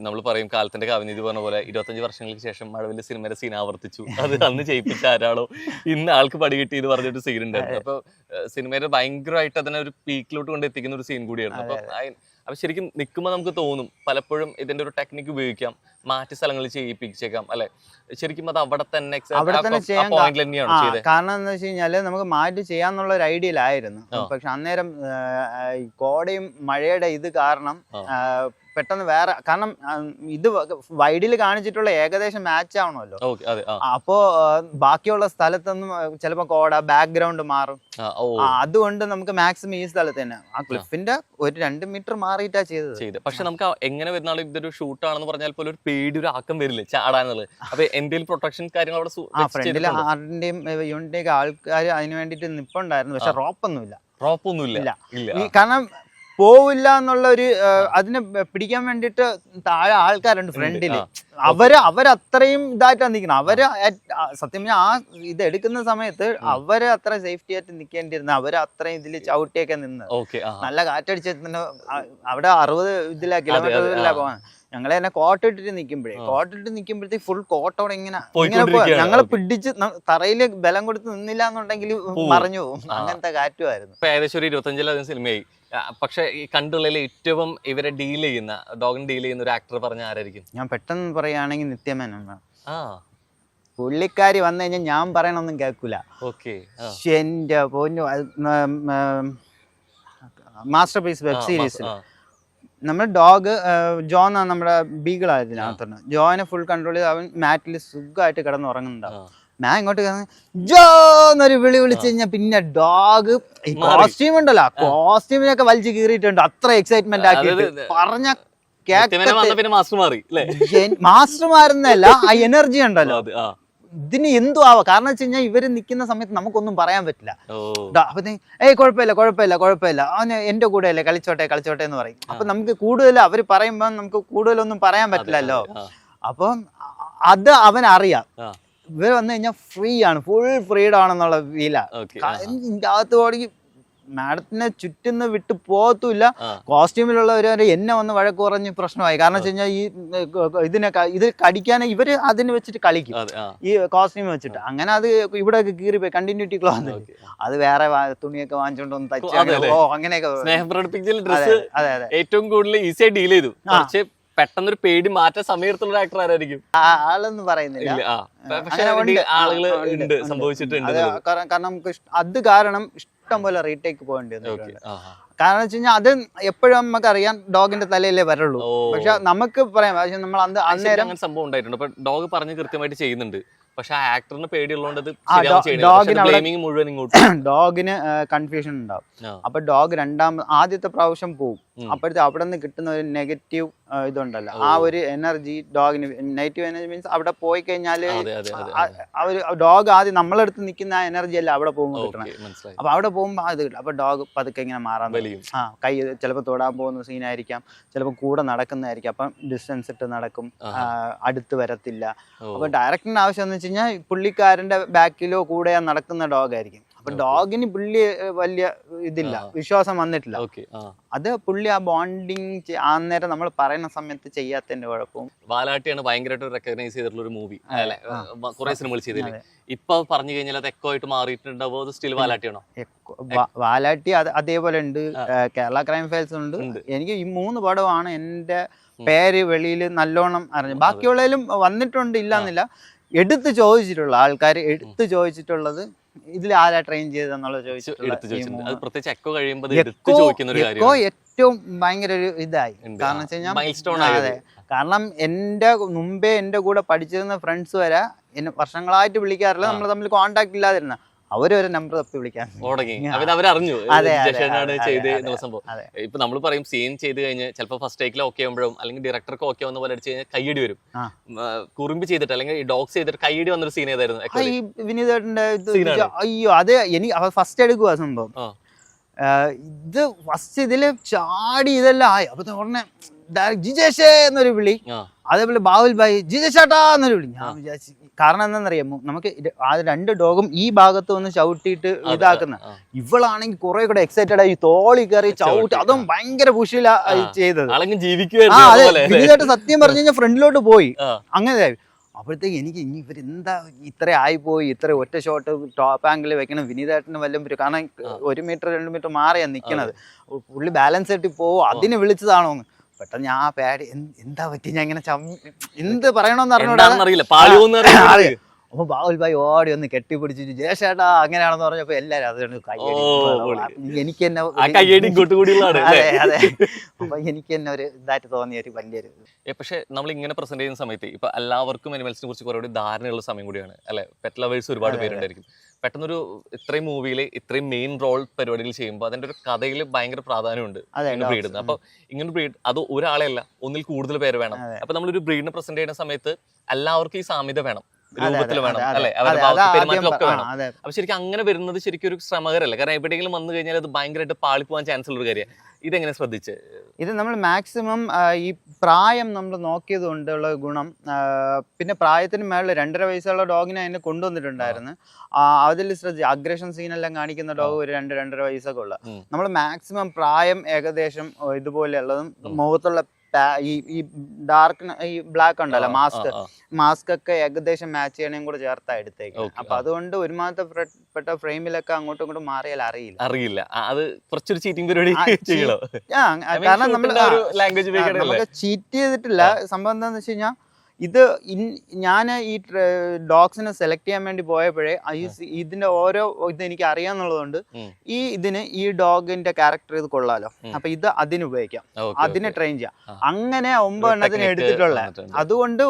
നമ്മൾ പറയും കാലത്തിന്റെ കവിനീതി പറഞ്ഞ പോലെ 25 വർഷങ്ങൾക്ക് ശേഷം മഴവിന്റെ സിനിമയുടെ സീൻ ആവർത്തിച്ചു. അത് അന്ന് ചെയ്യിപ്പിച്ച ആരാളോ ഇന്ന് ആൾക്ക് പടി കിട്ടി എന്ന് പറഞ്ഞിട്ട് സീൻ ഉണ്ടായിരുന്നു. അപ്പൊ സിനിമയുടെ ഭയങ്കരമായിട്ട് അതിനെ ഒരു പീക്കിലോട്ട് കൊണ്ട് എത്തിക്കുന്ന ഒരു സീൻ കൂടിയായിരുന്നു. അപ്പൊ ശരിക്കും നിൽക്കുമ്പോൾ നമുക്ക് തോന്നും പലപ്പോഴും ഇതിന്റെ ഒരു ടെക്നിക്ക് ഉപയോഗിക്കാം, മാറ്റി സ്ഥലങ്ങളിൽ ചെയ്യിപ്പിച്ചേക്കാം അല്ലെ. ശരിക്കും അത് അവിടെ തന്നെ ചെയ്യാൻ.
കാരണം എന്താ വെച്ച് കഴിഞ്ഞാല് നമുക്ക് മാറ്റി ചെയ്യാന്നുള്ള ഒരു ഐഡിയയിലായിരുന്നു. പക്ഷെ അന്നേരം കോടയും മഴയുടെ ഇത് കാരണം പെട്ടെന്ന് വേറെ, കാരണം ഇത് വൈഡിൽ കാണിച്ചിട്ടുള്ള ഏകദേശം മാച്ച് ആവണമല്ലോ. അപ്പോ ബാക്കിയുള്ള സ്ഥലത്തൊന്നും ചിലപ്പോ കോട ബാക്ക്ഗ്രൗണ്ട് മാറും. അതുകൊണ്ട് നമുക്ക് മാക്സിമം ഈ സ്ഥലത്ത് തന്നെ ആ ക്ലിഫിന്റെ ഒരു 2 മീറ്റർ മാറിയിട്ടാ ചെയ്തത്.
പക്ഷെ നമുക്ക് എങ്ങനെ വരുന്നാലും ഇതൊരു ഷൂട്ടാണെന്ന് പറഞ്ഞാൽ പോലും ഒരു പേടി, ഒരു ആക്കം വരില്ലേ ചാടാനുള്ളത്. അപ്പൊ എന്തെങ്കിലും പ്രൊട്ടക്ഷൻ കാര്യങ്ങൾ അവിടെ
ഫ്രണ്ടില് ആറിന്റെയും യൂണിറ്റിന്റെയും ആൾക്കാർ അതിന് വേണ്ടിട്ട് നിപ്പുണ്ടായിരുന്നു. പക്ഷെ റോപ്പൊന്നുമില്ല. കാരണം പോവില്ല എന്നുള്ള ഒരു അതിനെ പിടിക്കാൻ വേണ്ടിട്ട് താഴെ ആൾക്കാരുണ്ട് ഫ്രണ്ടില്. അവരത്രയും ഇതായിട്ടാണ് നിൽക്കുന്നത്. അവര് സത്യം പറഞ്ഞാൽ ആ ഇത് എടുക്കുന്ന സമയത്ത് അവര് അത്ര സേഫ്റ്റി ആയിട്ട് നിൽക്കേണ്ടിരുന്നത്. അവര് അത്രയും ഇതില് ചവിട്ടിയൊക്കെ നിന്ന് നല്ല കാറ്റടിച്ചിട്ട് അവിടെ 60 കിലോമീറ്ററിലാ പോകാൻ. ഞങ്ങളെ തന്നെ കോട്ടിട്ടിട്ട് നിൽക്കുമ്പോഴത്തേക്ക് ഫുൾ കോട്ടോടെ ഇങ്ങനെ ഞങ്ങളെ പിടിച്ച് തറയില് ബലം കൊടുത്ത് നിന്നില്ല എന്നുണ്ടെങ്കിൽ മറിഞ്ഞു പോകും. അങ്ങനത്തെ കാറ്റുമായിരുന്നു.
ഏകദേശം ഒരു 25 സിനിമയായി. പക്ഷെ ഈ കണ്ടുള്ളതിൽ ഏറ്റവും ഇവരെ ഡോഗിനെ ഡീൽ ചെയ്യുന്ന ഒരു ആക്ടർ പറഞ്ഞ ആരായിരിക്കും?
ഞാൻ പെട്ടെന്ന് പറയുകയാണെങ്കിൽ നിത്യമേനോൻ. പുള്ളിക്കാരി വന്നു കഴിഞ്ഞാൽ ഞാൻ പറയണൊന്നും കേൾക്കൂല. എന്റെ പൊന്നു, മാസ്റ്റർ പീസ് വെബ് സീരീസിൽ നമ്മൾ ഡോഗ് ജോൺ നമ്മുടെ ബീഗിളായിരുന്നു അതിനകത്തുണ്ട്. ജോനെ ഫുൾ കൺട്രോൾ ചെയ്ത് അവൻ മാറ്റിൽ സുഖമായിട്ട് കിടന്നുറങ്ങുന്നുണ്ടാവും. ഞാൻ ഇങ്ങോട്ട് ജോ എന്നൊരു വിളിച്ചു കഴിഞ്ഞാൽ പിന്നെ ഡോഗ് ഈ കോസ്റ്റ്യൂം ഉണ്ടല്ലോ, കോസ്റ്റ്യൂമിനൊക്കെ വലിച്ചു കീറിയിട്ടുണ്ട്. അത്ര എക്സൈറ്റ്മെന്റ് ആക്കിയിട്ട് പറഞ്ഞ മാസ്റ്റർമാരെന്നല്ല, ആ എനർജി ഉണ്ടല്ലോ ഇതിന് എന്തു ആവാം. കാരണം വെച്ച് കഴിഞ്ഞാൽ ഇവര് നിൽക്കുന്ന സമയത്ത് നമുക്കൊന്നും പറയാൻ പറ്റില്ല. അപ്പൊ കുഴപ്പമില്ല അവന് എന്റെ കൂടെ അല്ലേ കളിച്ചോട്ടെ എന്ന് പറയും. അപ്പൊ നമുക്ക് കൂടുതൽ അവര് പറയുമ്പോ നമുക്ക് കൂടുതലൊന്നും പറയാൻ പറ്റില്ലല്ലോ. അപ്പം അത് അവൻ അറിയാം. ഇവർ വന്നു കഴിഞ്ഞാൽ ഫ്രീ ആണ്, ഫുൾ ഫ്രീഡം ആണെന്നുള്ള ഫീലാ. അകത്ത് പോയി മാഡത്തിനെ ചുറ്റുന്ന വിട്ട് പോകത്തുമില്ല. കോസ്റ്റ്യൂമിലുള്ളവര് എന്നെ വന്ന് വഴക്ക് പറഞ്ഞ് പ്രശ്നമായി. കാരണം വെച്ച് കഴിഞ്ഞാൽ ഇത് കടിക്കാൻ ഇവര് അതിന് വെച്ചിട്ട് കളിക്കും, ഈ കോസ്റ്റ്യൂം വെച്ചിട്ട്. അങ്ങനെ അത് ഇവിടെ കീറി പോയി കണ്ടിന്യൂറ്റി ക്ലോത്ത് അത് വേറെ തുണിയൊക്കെ വാങ്ങിച്ചോണ്ട് ഒന്ന് തച്ചു അങ്ങനെയൊക്കെ.
ഏറ്റവും കൂടുതൽ ഈസിയായി ഡീൽ ചെയ്തു. പെട്ടെന്നൊരു പേടി മാറ്റാൻ സമയത്തുള്ള ആക്ടർ ആരായിരിക്കും?
ആളൊന്നും പറയുന്നില്ല.
ആളുകൾ സംഭവിച്ചിട്ടുണ്ട്.
കാരണം നമുക്ക് അത് കാരണം ഇഷ്ടം പോലെ റീടേക്ക് പോകേണ്ടി വന്നു. കാരണം വെച്ച് കഴിഞ്ഞാൽ അത് എപ്പോഴും നമുക്കറിയാം ഡോഗിന്റെ തലയിലേ വരുള്ളൂ. പക്ഷെ നമുക്ക് പറയാം, പക്ഷെ നമ്മൾ അന്നേരം അങ്ങനെ
സംഭവം ഉണ്ടായിട്ടുണ്ട്. അപ്പൊ ഡോഗ് പറഞ്ഞ് കൃത്യമായിട്ട് ചെയ്യുന്നുണ്ട്. പക്ഷെ ആ ആക്ടറിന് പേടിയുള്ളതുകൊണ്ട്
ഡോഗിന് കൺഫ്യൂഷൻ ഉണ്ടാവും. അപ്പൊ ഡോഗ് ആദ്യത്തെ പ്രാവശ്യം പോകും. അപ്പോഴത്തെ അവിടെ നിന്ന് കിട്ടുന്ന ഒരു നെഗറ്റീവ് ഇതുണ്ടല്ലോ, ആ ഒരു എനർജി ഡോഗിന്. നെഗറ്റീവ് എനർജി മീൻസ് അവിടെ പോയി കഴിഞ്ഞാല് ഡോഗ് ആദ്യം നമ്മളെടുത്ത് നിൽക്കുന്ന ആ എനർജി അല്ല അവിടെ പോകുമ്പോൾ കിട്ടണം. അപ്പൊ അവിടെ പോകുമ്പോ അത് കിട്ടും. അപ്പൊ ഡോഗ് പതുക്കെ ഇങ്ങനെ മാറാൻ കൈ ചിലപ്പോൾ തൊടാൻ പോകുന്ന സീനായിരിക്കാം, ചിലപ്പോൾ കൂടെ നടക്കുന്നതായിരിക്കും. അപ്പം ഡിസ്റ്റൻസ് ഇട്ട് നടക്കും, അടുത്ത് വരത്തില്ല. അപ്പൊ ഡയറക്ടറിന്റെ ആവശ്യം എന്ന് വെച്ച് കഴിഞ്ഞാൽ പുള്ളിക്കാരന്റെ ബാക്കിലോ കൂടെ നടക്കുന്ന ഡോഗ് ആയിരിക്കും. അപ്പൊ ഡോഗിന് പുള്ളി വലിയ ഇതില്ല, വിശ്വാസം വന്നിട്ടില്ല. അത് പുള്ളി ആ ബോണ്ടിങ് അന്നേരം നമ്മൾ പറയുന്ന സമയത്ത് ചെയ്യാത്തതിന്റെ കുഴപ്പവും.
വാലാട്ടിയാണ് ഭയങ്കരമായിട്ട് റെക്കഗ്നൈസ് ചെയ്തിട്ടുള്ള ഒരു മൂവി അല്ലെ, കുറെ സിനിമകൾ ചെയ്തില്ലേ. ഇപ്പൊ പറഞ്ഞു കഴിഞ്ഞാൽ അത് എക്കോ ആയിട്ട് മാറിയിട്ടുണ്ടാവോ? അത് സ്റ്റിൽ വാലാട്ടിയാണോ?
വാലാട്ടി അതേപോലെ ഉണ്ട്, കേരള ക്രൈം ഫയൽസ് ഉണ്ട്. എനിക്ക് ഈ 3 പടമാണ് എന്റെ പേര് വെളിയിൽ നല്ലോണം അറിഞ്ഞു. ബാക്കിയുള്ളതിലും വന്നിട്ടുണ്ട്, ഇല്ലെന്നില്ല. എടുത്ത് ചോദിച്ചിട്ടുള്ള ആൾക്കാർ എടുത്ത് ചോദിച്ചിട്ടുള്ളത് ഇതിൽ ആരാ ട്രെയിൻ ചെയ്തെന്നുള്ള എക്കോ ഏറ്റവും ഭയങ്കര ഒരു ഇതായി. കാരണം വെച്ച് കഴിഞ്ഞാൽ കാരണം എൻ്റെ മുമ്പേ എൻ്റെ കൂടെ പഠിച്ചിരുന്ന ഫ്രണ്ട്സ് വരെ എന്നെ വർഷങ്ങളായിട്ട് വിളിക്കാറില്ല, നമ്മൾ തമ്മിൽ കോൺടാക്ട് ഇല്ലാതിരുന്ന അവരൊരു നമ്പർ തപ്പി വിളിക്കാൻ
തുടങ്ങി. അവരറിഞ്ഞു ചെയ്ത് എന്നുള്ള സംഭവം.
അതെ.
ഇപ്പൊ നമ്മൾ പറയും സീൻ ചെയ്ത് കഴിഞ്ഞ് ചിലപ്പോൾ ഫസ്റ്റ് ടേക്കിൽ ഓക്കെ ആകുമ്പോഴും അല്ലെങ്കിൽ ഡയറക്ടർക്ക് ഓക്കെ ആവുന്ന പോലെ അടിച്ച് കഴിഞ്ഞാൽ കയ്യടി വരും. കുറുമ്പ് ചെയ്തിട്ട് അല്ലെങ്കിൽ ഈ ഡോഗ്സ് ചെയ്തിട്ട് കയ്യടി വന്നൊരു സീൻ ഏതായിരുന്നു?
ഈ വിനീതേട്ടൻ്റെ അയ്യോ അത് എനിക്ക് ഫസ്റ്റ് എടുക്കുക സംഭവം. ഇത് ഫസ്റ്റ് ഇതില് ചാടി ഇതെല്ലാം ആയി. അപ്പൊ ഉടനെ ജിജേഷേ എന്നൊരു വിളി, അതേപോലെ ബാഹുൽ ഭായി ജിജേഷേട്ടാ എന്നൊരു വിളി. ഞാൻ വിചാരിച്ചു കാരണം എന്താണെന്നറിയാമോ, നമുക്ക് ആ 2 ഡോഗും ഈ ഭാഗത്ത് വന്ന് ചവിട്ടിയിട്ട് ഇതാക്കുന്ന, ഇവളാണെങ്കിൽ കുറെ കൂടെ എക്സൈറ്റഡ് ആയി തോളി കയറി ചവിട്ടി, അതും ഭയങ്കര പുഷില ചെയ്തത്. വിനീതായിട്ട് സത്യം പറഞ്ഞു കഴിഞ്ഞാൽ ഫ്രണ്ടിലോട്ട് പോയി. അങ്ങനെ അപ്പോഴത്തേക്ക് എനിക്ക് ഇനി ഇവരെന്താ ഇത്ര ആയിപ്പോയി, ഇത്ര ഒറ്റ ഷോട്ട് ടോപ്പ് ആംഗിൾ വെക്കണം, വിനീതേട്ടന് വല്ലതും വരും. കാരണം 1 മീറ്റർ 2 മീറ്റർ മാറിയാണ് നിൽക്കണത്, പുള്ളി ബാലൻസ് ആയിട്ട് പോവും, അതിന് വിളിച്ചതാണോ എന്ന് പെട്ടെന്ന് ഞാൻ പേടി, എന്താ പറ്റി, ഞാൻ ഇങ്ങനെ എന്ത് പറയണമെന്ന് അറിഞ്ഞൂടാ. അപ്പൊ ബാഹുൽ ഭായി ഓടി ഒന്ന് കെട്ടിപ്പിടിച്ചിട്ട് ജയശേട്ടാ അങ്ങനെയാണെന്ന് പറഞ്ഞപ്പോ എല്ലാരും അതുകൊണ്ട് എനിക്ക് തന്നെ അപ്പൊ എനിക്ക് തന്നെ ഒരു ഇതായിട്ട് തോന്നിയ ഒരു വലിയൊരു.
പക്ഷെ നമ്മൾ ഇങ്ങനെ പ്രസന്റ് ചെയ്യുന്ന സമയത്ത് ഇപ്പൊ എല്ലാവർക്കും അനിമൽസിനെ കുറിച്ച് കുറെ ധാരണയുള്ള സമയം കൂടിയാണ് അല്ലെ. പെറ്റ് ലവേഴ്സ് ഒരുപാട് പേരുണ്ടായിരിക്കും. പെട്ടെന്നൊരു ഇത്രയും മൂവിയിൽ ഇത്രയും മെയിൻ റോൾ പരിപാടികൾ ചെയ്യുമ്പോൾ അതിന്റെ ഒരു കഥയിൽ ഭയങ്കര പ്രാധാന്യമുണ്ട് ബ്രീഡ്. അപ്പൊ ഇങ്ങനെ ബ്രീഡ് അത് ഒരാളെയല്ല, ഒന്നിൽ കൂടുതൽ പേര് വേണം. അപ്പൊ നമ്മളൊരു ബ്രീഡിനെ പ്രസന്റ് ചെയ്യുന്ന സമയത്ത് എല്ലാവർക്കും ഈ സാമ്യത വേണം, രൂപത്തിൽ വേണം അല്ലെ, അവരുടെ പെരുമാറ്റമൊക്കെ വേണം. അപ്പൊ ശരിക്കും അങ്ങനെ വരുന്നത് ശരിക്കും ഒരു ശ്രമകരല്ല. കാരണം എവിടെയെങ്കിലും വന്നു കഴിഞ്ഞാൽ അത് ഭയങ്കരമായിട്ട് പാളിപ്പോവാൻ ചാൻസ് ഉള്ള ഒരു കാര്യം. ഇതെങ്ങനെ ശ്രദ്ധിച്ച്? ഇത്
നമ്മൾ മാക്സിമം ഈ പ്രായം നമ്മൾ നോക്കിയത് കൊണ്ടുള്ള ഗുണം, പിന്നെ പ്രായത്തിന് മേളിൽ 2.5 വയസ്സുള്ള ഡോഗിനെ അതിനെ കൊണ്ടുവന്നിട്ടുണ്ടായിരുന്നു. അതിൽ ശ്രദ്ധിച്ച് അഗ്രഷൻ സീനെല്ലാം കാണിക്കുന്ന ഡോഗ് ഒരു 2-2.5 വയസ്സൊക്കെ ഉള്ള. നമ്മൾ മാക്സിമം പ്രായം ഏകദേശം ഇതുപോലെയുള്ളതും മുഖത്തുള്ള ഈ ഡാർക്ക് ഈ ബ്ലാക്ക് ഉണ്ടല്ലോ മാസ്ക് ഒക്കെ ഏകദേശം മാച്ച് ചെയ്യണേയും കൂടെ ചേർത്താ എടുത്തേക്ക്. അപ്പൊ അതുകൊണ്ട് ഒരുമാതിരിപ്പെട്ട ഫ്രെയിമിലൊക്കെ അങ്ങോട്ടും ഇങ്ങോട്ടും മാറിയാൽ അറിയില്ല.
അത് കുറച്ചൊരു ചീറ്റിംഗ് പരിപാടി.
കാരണം നമുക്ക് ചീറ്റ് ചെയ്തിട്ടില്ല. സംഭവം എന്താന്ന് വെച്ച് കഴിഞ്ഞാൽ ഇത് ഞാൻ ഈ ഡോഗ്സിനെ സെലക്ട് ചെയ്യാൻ വേണ്ടി പോയപ്പോഴേ ഇതിന്റെ ഓരോ ഇത് എനിക്ക് അറിയാന്നുള്ളതുകൊണ്ട് ഈ ഡോഗിന്റെ ക്യാരക്ടർ ഇത് കൊള്ളാലോ, അപ്പൊ ഇത് അതിന് ഉപയോഗിക്കാം, അതിനെ ട്രെയിൻ ചെയ്യാം, അങ്ങനെ 9 എണ്ണത്തിന് എടുത്തിട്ടുള്ള. അതുകൊണ്ട്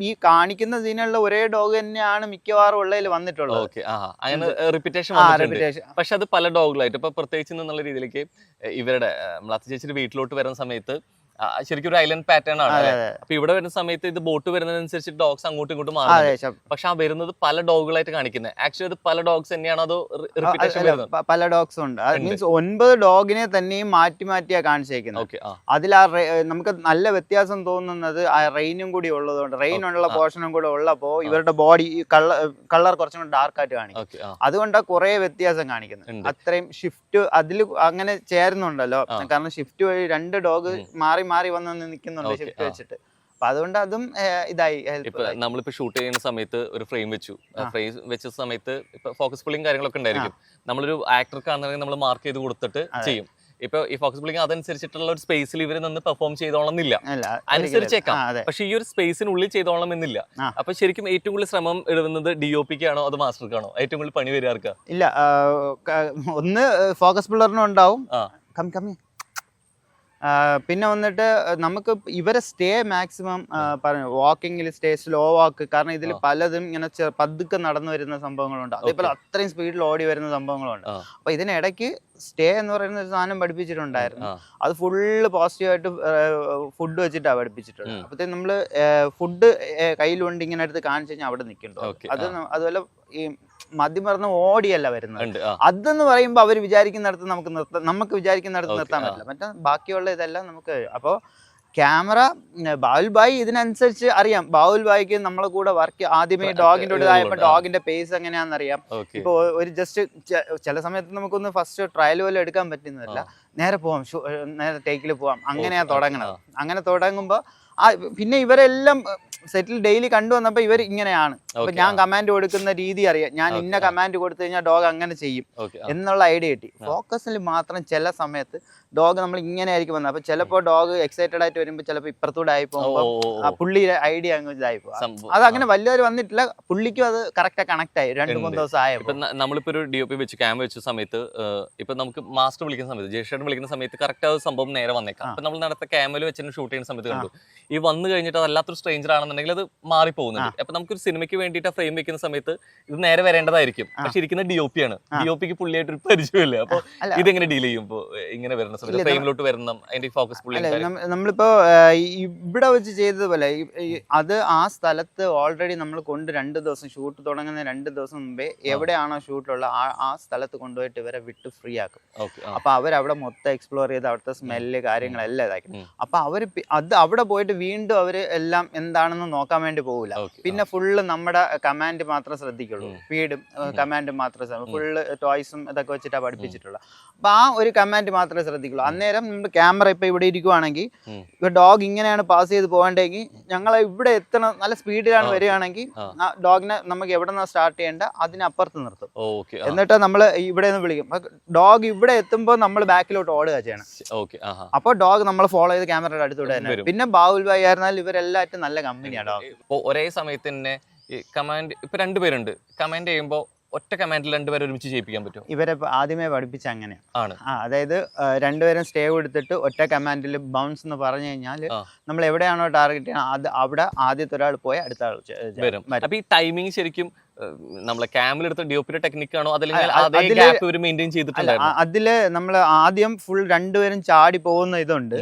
ഈ കാണിക്കുന്ന സീനുള്ള ഒരേ ഡോഗ് തന്നെയാണ് മിക്കവാറും ഉള്ളതിൽ വന്നിട്ടുള്ളത്.
പക്ഷെ അത് പല ഡോഗുകളായിട്ട് ഇപ്പൊ പ്രത്യേകിച്ച് എന്നുള്ള രീതിയിലേക്ക് ഇവരുടെ ചേച്ചിയുടെ വീട്ടിലോട്ട് വരുന്ന സമയത്ത് ശരിക്കും ഒരു ഐലൻഡ് പാറ്റേൺ ആണ്. അപ്പൊ ഇവിടെ വരുന്ന സമയത്ത് ഇത് ബോട്ട് വരുന്നതനുസരിച്ച് ഡോഗ്സ് അങ്ങോട്ടും ഇങ്ങോട്ടും മാറും. പക്ഷെ ആ വരുന്നത് പല ഡോഗുകളായിട്ട് കാണിക്കുന്നത്. ആക്ച്വലി അത് പല ഡോഗ്സ് തന്നെയാണോ അതോ
പല ഡോഗ്സ് ഉണ്ട്? മീൻസ് 9 ഡോഗിനെ തന്നെയും മാറ്റിയാ കാണിച്ചേക്കുന്നത്. അതിൽ നമുക്ക് നല്ല വ്യത്യാസം തോന്നുന്നത് ആ റെയിനും കൂടി ഉള്ളതുകൊണ്ട്, റെയിൻ ഉള്ള പോർഷനും കൂടെ ഉള്ളപ്പോ ഇവരുടെ ബോഡി കളർ കുറച്ചും കൂടി ഡാർക്ക് ആയിട്ട് കാണിക്കും. അതുകൊണ്ടാണ് കുറെ വ്യത്യാസം കാണിക്കുന്നത്. അത്രയും ഷിഫ്റ്റ് അതിൽ അങ്ങനെ ചേരുന്നുണ്ടല്ലോ. കാരണം ഷിഫ്റ്റ് വഴി 2 ഡോഗ് മാറി വന്ന് നിൽക്കുന്നുണ്ട് ഷിഫ്റ്റ് വെച്ചിട്ട്. അപ്പൊ അതുകൊണ്ട് അതും ഇതായി.
നമ്മളിപ്പോ ഷൂട്ട് ചെയ്യുന്ന സമയത്ത് ഒരു ഫ്രെയിം വെച്ച സമയത്ത് ഇപ്പൊ ഫോക്കസ് പുള്ളിങ് കാര്യങ്ങളൊക്കെ ഉണ്ടായിരിക്കും. നമ്മളൊരു ആക്ടർക്കാണെന്നുണ്ടെങ്കിൽ നമ്മൾ മാർക്ക് ചെയ്ത് കൊടുത്തിട്ട് ചെയ്യും. ഇപ്പൊ ഈ ഫോക്കസ് പുള്ളിങ് അതനുസരിച്ചിട്ടുള്ള ഒരു സ്പേസിൽ ഇവർ നിന്ന് പെർഫോം ചെയ്തോളന്നില്ല, അനുസരിച്ചേക്കാം. പക്ഷെ ഈ ഒരു സ്പേസിനുള്ളിൽ ചെയ്തോളണം എന്നില്ല. അപ്പൊ ശരിക്കും ഏറ്റവും കൂടുതൽ ശ്രമം ഇടുന്നത് DOPക്കാണോ അത് മാസ്റ്റർക്കാണോ ഏറ്റവും കൂടുതൽ പണി വരിക?
ഇല്ല, ഒന്ന് ഫോക്കസ് പുള്ളറിനും ഉണ്ടാവും, കമ്മി. പിന്നെ വന്നിട്ട് നമുക്ക് ഇവരെ സ്റ്റേ മാക്സിമം വാക്കിങ്ങിൽ സ്റ്റേ സ്ലോ വാക്ക്. കാരണം ഇതിൽ പലതും ഇങ്ങനെ പതുക്കെ നടന്നു വരുന്ന സംഭവങ്ങളുണ്ട്, അതേപോലെ അത്രയും സ്പീഡിൽ ഓടി വരുന്ന സംഭവങ്ങളുണ്ട്. അപ്പൊ ഇതിനിടയ്ക്ക് സ്റ്റേ എന്ന് പറയുന്ന ഒരു സാധനം പഠിപ്പിച്ചിട്ടുണ്ടായിരുന്നു. അത് ഫുള്ള് പോസിറ്റീവായിട്ട് ഫുഡ് വെച്ചിട്ടാണ് പഠിപ്പിച്ചിട്ടുള്ളത്. അപ്പത്തേക്കും നമ്മള് ഫുഡ് കയ്യിലുണ്ട് ഇങ്ങനെ എടുത്ത് കാണിച്ചു കഴിഞ്ഞാൽ അവിടെ നിൽക്കുന്നുണ്ടോ. അതുപോലെ ഈ മദ്യം പറഞ്ഞ ഓടിയല്ല വരുന്നത്. അതെന്ന് പറയുമ്പോ അവര് വിചാരിക്കുന്നിടത്ത് നമുക്ക് വിചാരിക്കുന്നിടത്ത് നിർത്താൻ പറ്റില്ല. മറ്റേ ബാക്കിയുള്ള ഇതെല്ലാം നമുക്ക്. അപ്പോൾ ക്യാമറ ബാഹുൽ ഭായി ഇതിനനുസരിച്ച് അറിയാം. ബാഹുൽ ഭായിക്ക് നമ്മളെ കൂടെ വർക്ക് ആദ്യമേ ഡോഗിന്റെ ഉള്ളതായപ്പോ ഡോഗിന്റെ പേസ് എങ്ങനെയാണെന്ന് അറിയാം. ഇപ്പൊ ഒരു ജസ്റ്റ് ചില സമയത്ത് നമുക്കൊന്ന് ഫസ്റ്റ് ട്രയൽ പോലെ എടുക്കാൻ പറ്റുന്നതല്ല, നേരെ പോവാം, നേരെ ടേക്കിൽ പോവാം, അങ്ങനെയാ തുടങ്ങണത്. അങ്ങനെ തുടങ്ങുമ്പോ പിന്നെ ഇവരെല്ലാം സെറ്റിൽ ഡെയിലി കണ്ടുവന്നപ്പോൾ ഇവർ ഇങ്ങനെയാണ്. അപ്പൊ ഞാൻ കമാൻഡ് കൊടുക്കുന്ന രീതി അറിയാം, ഞാൻ ഇന്ന കമാൻഡ് കൊടുത്തു കഴിഞ്ഞാൽ ഡോഗ് അങ്ങനെ ചെയ്യും എന്നുള്ള ഐഡിയ കിട്ടി. ഫോക്കസിൽ മാത്രം ചില സമയത്ത് ഡോഗ് നമ്മൾ ഇങ്ങനെ ആയിരിക്കും വന്നത്. അപ്പൊ ചിലപ്പോൾ ഡോഗ് എക്സൈറ്റഡ് ആയിട്ട് വരുമ്പോൾ ചിലപ്പോൾ ഇപ്പുറത്തൂടെ ആയി പോകുമ്പോൾ ആ പുള്ളിയുടെ ഐഡിയ അങ്ങ് ഇതായി പോകും. അത് അങ്ങനെ വലിയൊരു വന്നിട്ടില്ല, പുള്ളിക്കും അത് കറക്റ്റ് കണക്ട് ആയി 2-3 ദിവസം ആയപ്പോൾ.
നമ്മളിപ്പോ ഒരു DOP വെച്ച് ക്യാം വെച്ച സമയത്ത് ഇപ്പൊ നമുക്ക് മാസ്റ്റർ വിളിക്കുന്ന സമയത്ത് ജേഷേട്ടൻ വിളിക്കുന്ന സമയത്ത് കറക്റ്റ് ആ സംഭവം നേരെ വന്നേക്കാം. അപ്പൊ നമ്മൾ നടത്ത ക്യാമിൽ വെച്ചിട്ട് ഷൂട്ട് ചെയ്യുന്ന സമയത്ത് കണ്ടു ഈ വന്നു കഴിഞ്ഞിട്ട് അതല്ലാത്തൊരു സ്ട്രേഞ്ചർ ആണെന്നുണ്ടെങ്കിൽ അത് മാറിപ്പോകുന്നുണ്ട്. അപ്പൊ നമുക്കൊരു സിനിമയ്ക്ക് വേണ്ടിയിട്ട് ഫ്രെയിം വെക്കുന്ന സമയത്ത് ഇത് നേരെ വരേണ്ടതായിരിക്കും, പക്ഷെ ഇരിക്കുന്ന DOP ആണ്. DOPക്ക് പുള്ളിയായിട്ട് ഒരു പരിചയമില്ല. അപ്പൊ ഇതെങ്ങനെ ഡീൽ ചെയ്യുമ്പോ ഇങ്ങനെ വരുന്ന സമയത്ത് ഫ്രെയിമിലോട്ട് വരുന്ന അതിന്റെ ഫോക്കസ് പുള്ളി
നമ്മളിപ്പോ ഇവിടെ വെച്ച് ചെയ്തതുപോലെ അത് ആ സ്ഥലത്ത് ഓൾറെഡി നമ്മൾ കൊണ്ട് 2 ദിവസം ഷൂട്ട് തുടങ്ങുന്ന 2 ദിവസം മുമ്പേ എവിടെയാണോ ഷൂട്ടുള്ള ആ സ്ഥലത്ത് കൊണ്ടുപോയിട്ട് ഇവരെ വിട്ട് ഫ്രീ ആക്കും. അപ്പൊ അവരവിടെ മൊത്തം എക്സ്പ്ലോർ ചെയ്ത് അവിടുത്തെ സ്മെല്ല് കാര്യങ്ങളെല്ലാം ഇതാക്കി. അപ്പൊ അവര് അത് അവിടെ പോയിട്ട് വീണ്ടും അവര് എല്ലാം എന്താണെന്ന് നോക്കാൻ വേണ്ടി പോകില്ല. പിന്നെ ഫുള്ള് നമ്മുടെ കമാൻഡ് മാത്രം ശ്രദ്ധിക്കുള്ളൂ, ഫീഡും കമാൻഡും മാത്രമേ, ഫുള്ള് ടോയ്സും ഇതൊക്കെ വെച്ചിട്ടാണ് പഠിപ്പിച്ചിട്ടുള്ളത്. അപ്പൊ ആ ഒരു കമാൻഡ് മാത്രമേ ശ്രദ്ധിക്കുള്ളൂ. അന്നേരം നമ്മുടെ ക്യാമറ ഇപ്പൊ ഇവിടെ ഇരിക്കുവാണെങ്കിൽ ഡോഗ് ഇങ്ങനെയാണ് പാസ് ചെയ്ത് പോകേണ്ടെങ്കിൽ ഞങ്ങൾ ഇവിടെ എത്തണം, നല്ല സ്പീഡിലാണ് വരികയാണെങ്കിൽ ആ ഡോഗിനെ നമുക്ക് എവിടെ നിന്നാണ് സ്റ്റാർട്ട് ചെയ്യേണ്ട അതിനപ്പുറത്ത് നിർത്തും. എന്നിട്ട് നമ്മൾ ഇവിടെ നിന്ന് വിളിക്കും. ഡോഗ് ഇവിടെ എത്തുമ്പോൾ നമ്മൾ ബാക്കിലോട്ട് ഓടുക ചെയ്യണം. അപ്പൊ ഡോഗ് നമ്മൾ ഫോളോ ചെയ്ത് ക്യാമറയുടെ അടുത്തൂടെ തന്നെ. പിന്നെ ബാഹുൽ ഭായി ആയിരുന്നാൽ ഇവരെല്ലാറ്റും നല്ല കമ്പനിയാണ് ഡോഗ്.
ഇപ്പൊ ഒരേ സമയത്ത് തന്നെ കമാൻഡ് ഇപ്പൊ 2 പേരുണ്ട്, കമാൻഡ് ചെയ്യുമ്പോ ഒറ്റ കമാൻഡിൽ 2 പേരെ ഒരുമിച്ച് ചെയ്യിപ്പിക്കാൻ പറ്റും?
ഇവരെ ആദ്യമേ പഠിപ്പിച്ച അങ്ങനെയാണ്. അതായത് 2 പേരും സ്റ്റേ എടുത്തിട്ട് ഒറ്റ കമാൻഡിൽ ബൗൺസ് എന്ന് പറഞ്ഞു കഴിഞ്ഞാൽ നമ്മൾ എവിടെയാണോ ടാർഗറ്റ് ചെയ്യുന്നത് അത് അവിടെ ആദ്യത്തെ ഒരാൾ പോയി അടുത്ത ആൾ
വരും. അപ്പൊ ഈ ടൈമിങ് ശരിക്കും നമ്മളെ ക്യാമിലെടുത്ത DOPയുടെ ടെക്നിക്കാണോ അതല്ലെങ്കിൽ മെയിൻറ്റെയിൻ ചെയ്തിട്ടുണ്ടായിരുന്നു?
അതില് നമ്മൾ ആദ്യം ഫുൾ 2 പേരും ചാടി പോകുന്ന ഇതുണ്ട്.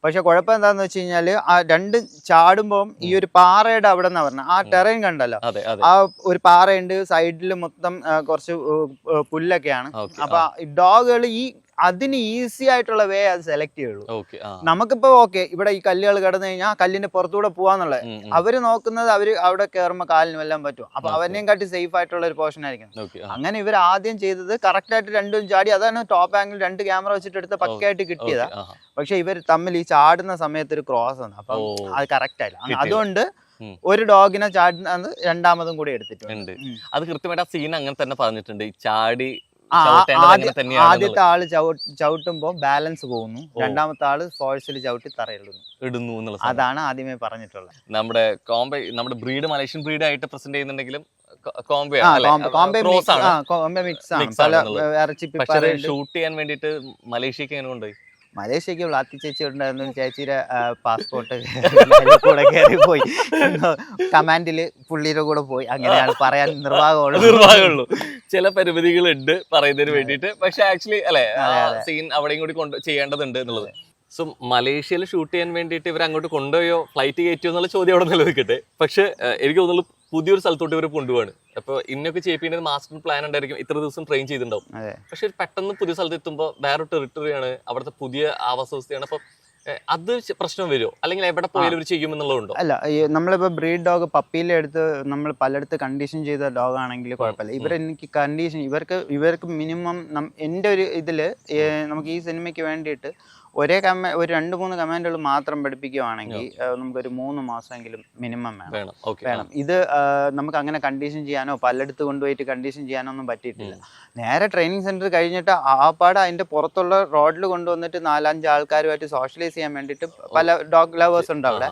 പക്ഷെ കുഴപ്പം എന്താന്ന് വെച്ച് കഴിഞ്ഞാല് ആ 2 ചാടുമ്പോൾ ഈ ഒരു പാറയുടെ അവിടെ നിന്ന് പറഞ്ഞ ആ ടെറൈൻ കണ്ടല്ലോ, ആ ഒരു പാറയുണ്ട്, സൈഡിൽ മൊത്തം കുറച്ച് പുല്ലൊക്കെയാണ്. അപ്പൊ ഡോഗുകൾ ഈ അതിന് ഈസി ആയിട്ടുള്ള വേ അത് സെലക്ട് ചെയ്യുള്ളൂ. നമുക്കിപ്പോ ഓക്കെ ഇവിടെ ഈ കല്ലുകൾ കിടന്നു കഴിഞ്ഞാൽ ആ കല്ലിന്റെ പുറത്തൂടെ പോവാന്നുള്ളത് അവര് നോക്കുന്നത്, അവര് അവിടെ കയറുമ്പോൾ കാലിനും എല്ലാം പറ്റും. അപ്പൊ അവരെയും കാട്ടി സേഫ് ആയിട്ടുള്ള ഒരു പോർഷൻ ആയിരിക്കും. അങ്ങനെ ഇവർ ആദ്യം ചെയ്തത് കറക്റ്റ് ആയിട്ട് 2 ചാടി, അതാണ് ടോപ്പ് ആംഗിൾ 2 ക്യാമറ വെച്ചിട്ട് എടുത്ത് പക്കയായിട്ട് കിട്ടിയതാ. പക്ഷെ ഇവർ തമ്മിൽ ഈ ചാടുന്ന സമയത്ത് ഒരു ക്രോസ് വന്നു, അപ്പൊ അത് കറക്റ്റ് ആയില്ല. അതുകൊണ്ട് ഒരു ഡോഗിനെ ചാടുന്നത് 2ാമതും കൂടി എടുത്തിട്ടുണ്ട്.
അത് കൃത്യമായിട്ട് ആ സീൻ അങ്ങനെ തന്നെ പറഞ്ഞിട്ടുണ്ട്. ഈ ചാടി
ആദ്യത്തെ ആള് ചവിട്ടുമ്പോ ബാലൻസ് പോകുന്നു, 2ാമത്തെ ആള് ഫോഴ്സിൽ ചവിട്ടി തറയിടുന്നു എന്നുള്ള അതാണ് ആദ്യമേ പറഞ്ഞിട്ടുള്ളത്.
നമ്മുടെ ബ്രീഡ് മലേഷ്യൻ ബ്രീഡ് ആയിട്ട് പ്രസന്റ് ചെയ്യുന്നുണ്ടെങ്കിലും ഷൂട്ട് ചെയ്യാൻ വേണ്ടിട്ട് മലേഷ്യക്ക് എങ്ങനെ കൊണ്ടുപോയി?
മലേഷ്യക്ക് വ്ളാത്തി ചേച്ചി ഉണ്ടായിരുന്നു, ചേച്ചിയുടെ പാസ്പോർട്ട് കൂടെ കയറി പോയി, കമാൻഡില് പുള്ളിയുടെ കൂടെ പോയി, അങ്ങനെയാണ് പറയാൻ നിർവാഹമുള്ളൂ.
ചില പരിമിതികളുണ്ട് പറയുന്നതിന് വേണ്ടിയിട്ട്, പക്ഷെ ആക്ച്വലി അല്ലെ സീൻ അവിടെയും കൂടി ചെയ്യേണ്ടതുണ്ട് എന്നുള്ളത്. സോ മലേഷ്യയിൽ ഷൂട്ട് ചെയ്യാൻ വേണ്ടിയിട്ട് ഇവർ അങ്ങോട്ട് കൊണ്ടുപോയോ ഫ്ലൈറ്റ് കയറ്റിയോ എന്നുള്ള ചോദ്യം അവിടെ നിലനിൽക്കട്ടെ. പക്ഷെ എനിക്ക് തോന്നുന്നു പുതിയൊരു സ്ഥലത്തോട്ട് ഇവർ കൊണ്ടുപോവാണ്. അപ്പൊ ഇന്നൊക്കെ ചെയ്യിപ്പിന്റെ മാസ്റ്റർ പ്ലാൻ ഉണ്ടായിരിക്കും, ഇത്ര ദിവസം ട്രെയിൻ ചെയ്തിട്ടുണ്ടാവും. പക്ഷെ പെട്ടെന്ന് പുതിയ സ്ഥലത്ത് എത്തുമ്പോൾ വേറൊരു ടെറിട്ടറിയാണ്, അവിടുത്തെ പുതിയ ആവാസ വ്യവസ്ഥയാണ്. അപ്പൊ അത് പ്രശ്നം വരുമോ, അല്ലെങ്കിൽ എവിടെ പോയാലും ഇവർ ചെയ്യുമെന്നുള്ളതുണ്ടോ?
അല്ല, നമ്മളിപ്പോ ബ്രീഡ് ഡോഗ് പപ്പിയിലെ എടുത്ത് നമ്മൾ പലയിടത്ത് കണ്ടീഷൻ ചെയ്ത ഡോഗ് ആണെങ്കിൽ കുഴപ്പമില്ല. എനിക്ക് കണ്ടീഷൻ ഇവർക്ക് മിനിമം എൻ്റെ ഒരു ഇതില് നമുക്ക് ഈ സിനിമയ്ക്ക് വേണ്ടിയിട്ട് ഒരു 2-3 കമാൻഡുകൾ മാത്രം പഠിപ്പിക്കുകയാണെങ്കിൽ നമുക്കൊരു 3 മാസമെങ്കിലും മിനിമം വേണം. ഇത് നമുക്ക് അങ്ങനെ കണ്ടീഷൻ ചെയ്യാനോ പലയിടത്ത് കൊണ്ടുപോയിട്ട് കണ്ടീഷൻ ചെയ്യാനോ ഒന്നും പറ്റിയിട്ടില്ല. നേരെ ട്രെയിനിങ് സെന്റർ കഴിഞ്ഞിട്ട് ആപ്പാട് അതിന്റെ പുറത്തുള്ള റോഡിൽ കൊണ്ടുവന്നിട്ട് 4-5 ആൾക്കാരുമായിട്ട് സോഷ്യലൈസ് ചെയ്യാൻ വേണ്ടിയിട്ട് പല ഡോഗ് ലവേഴ്സ് ഉണ്ട് അവിടെ,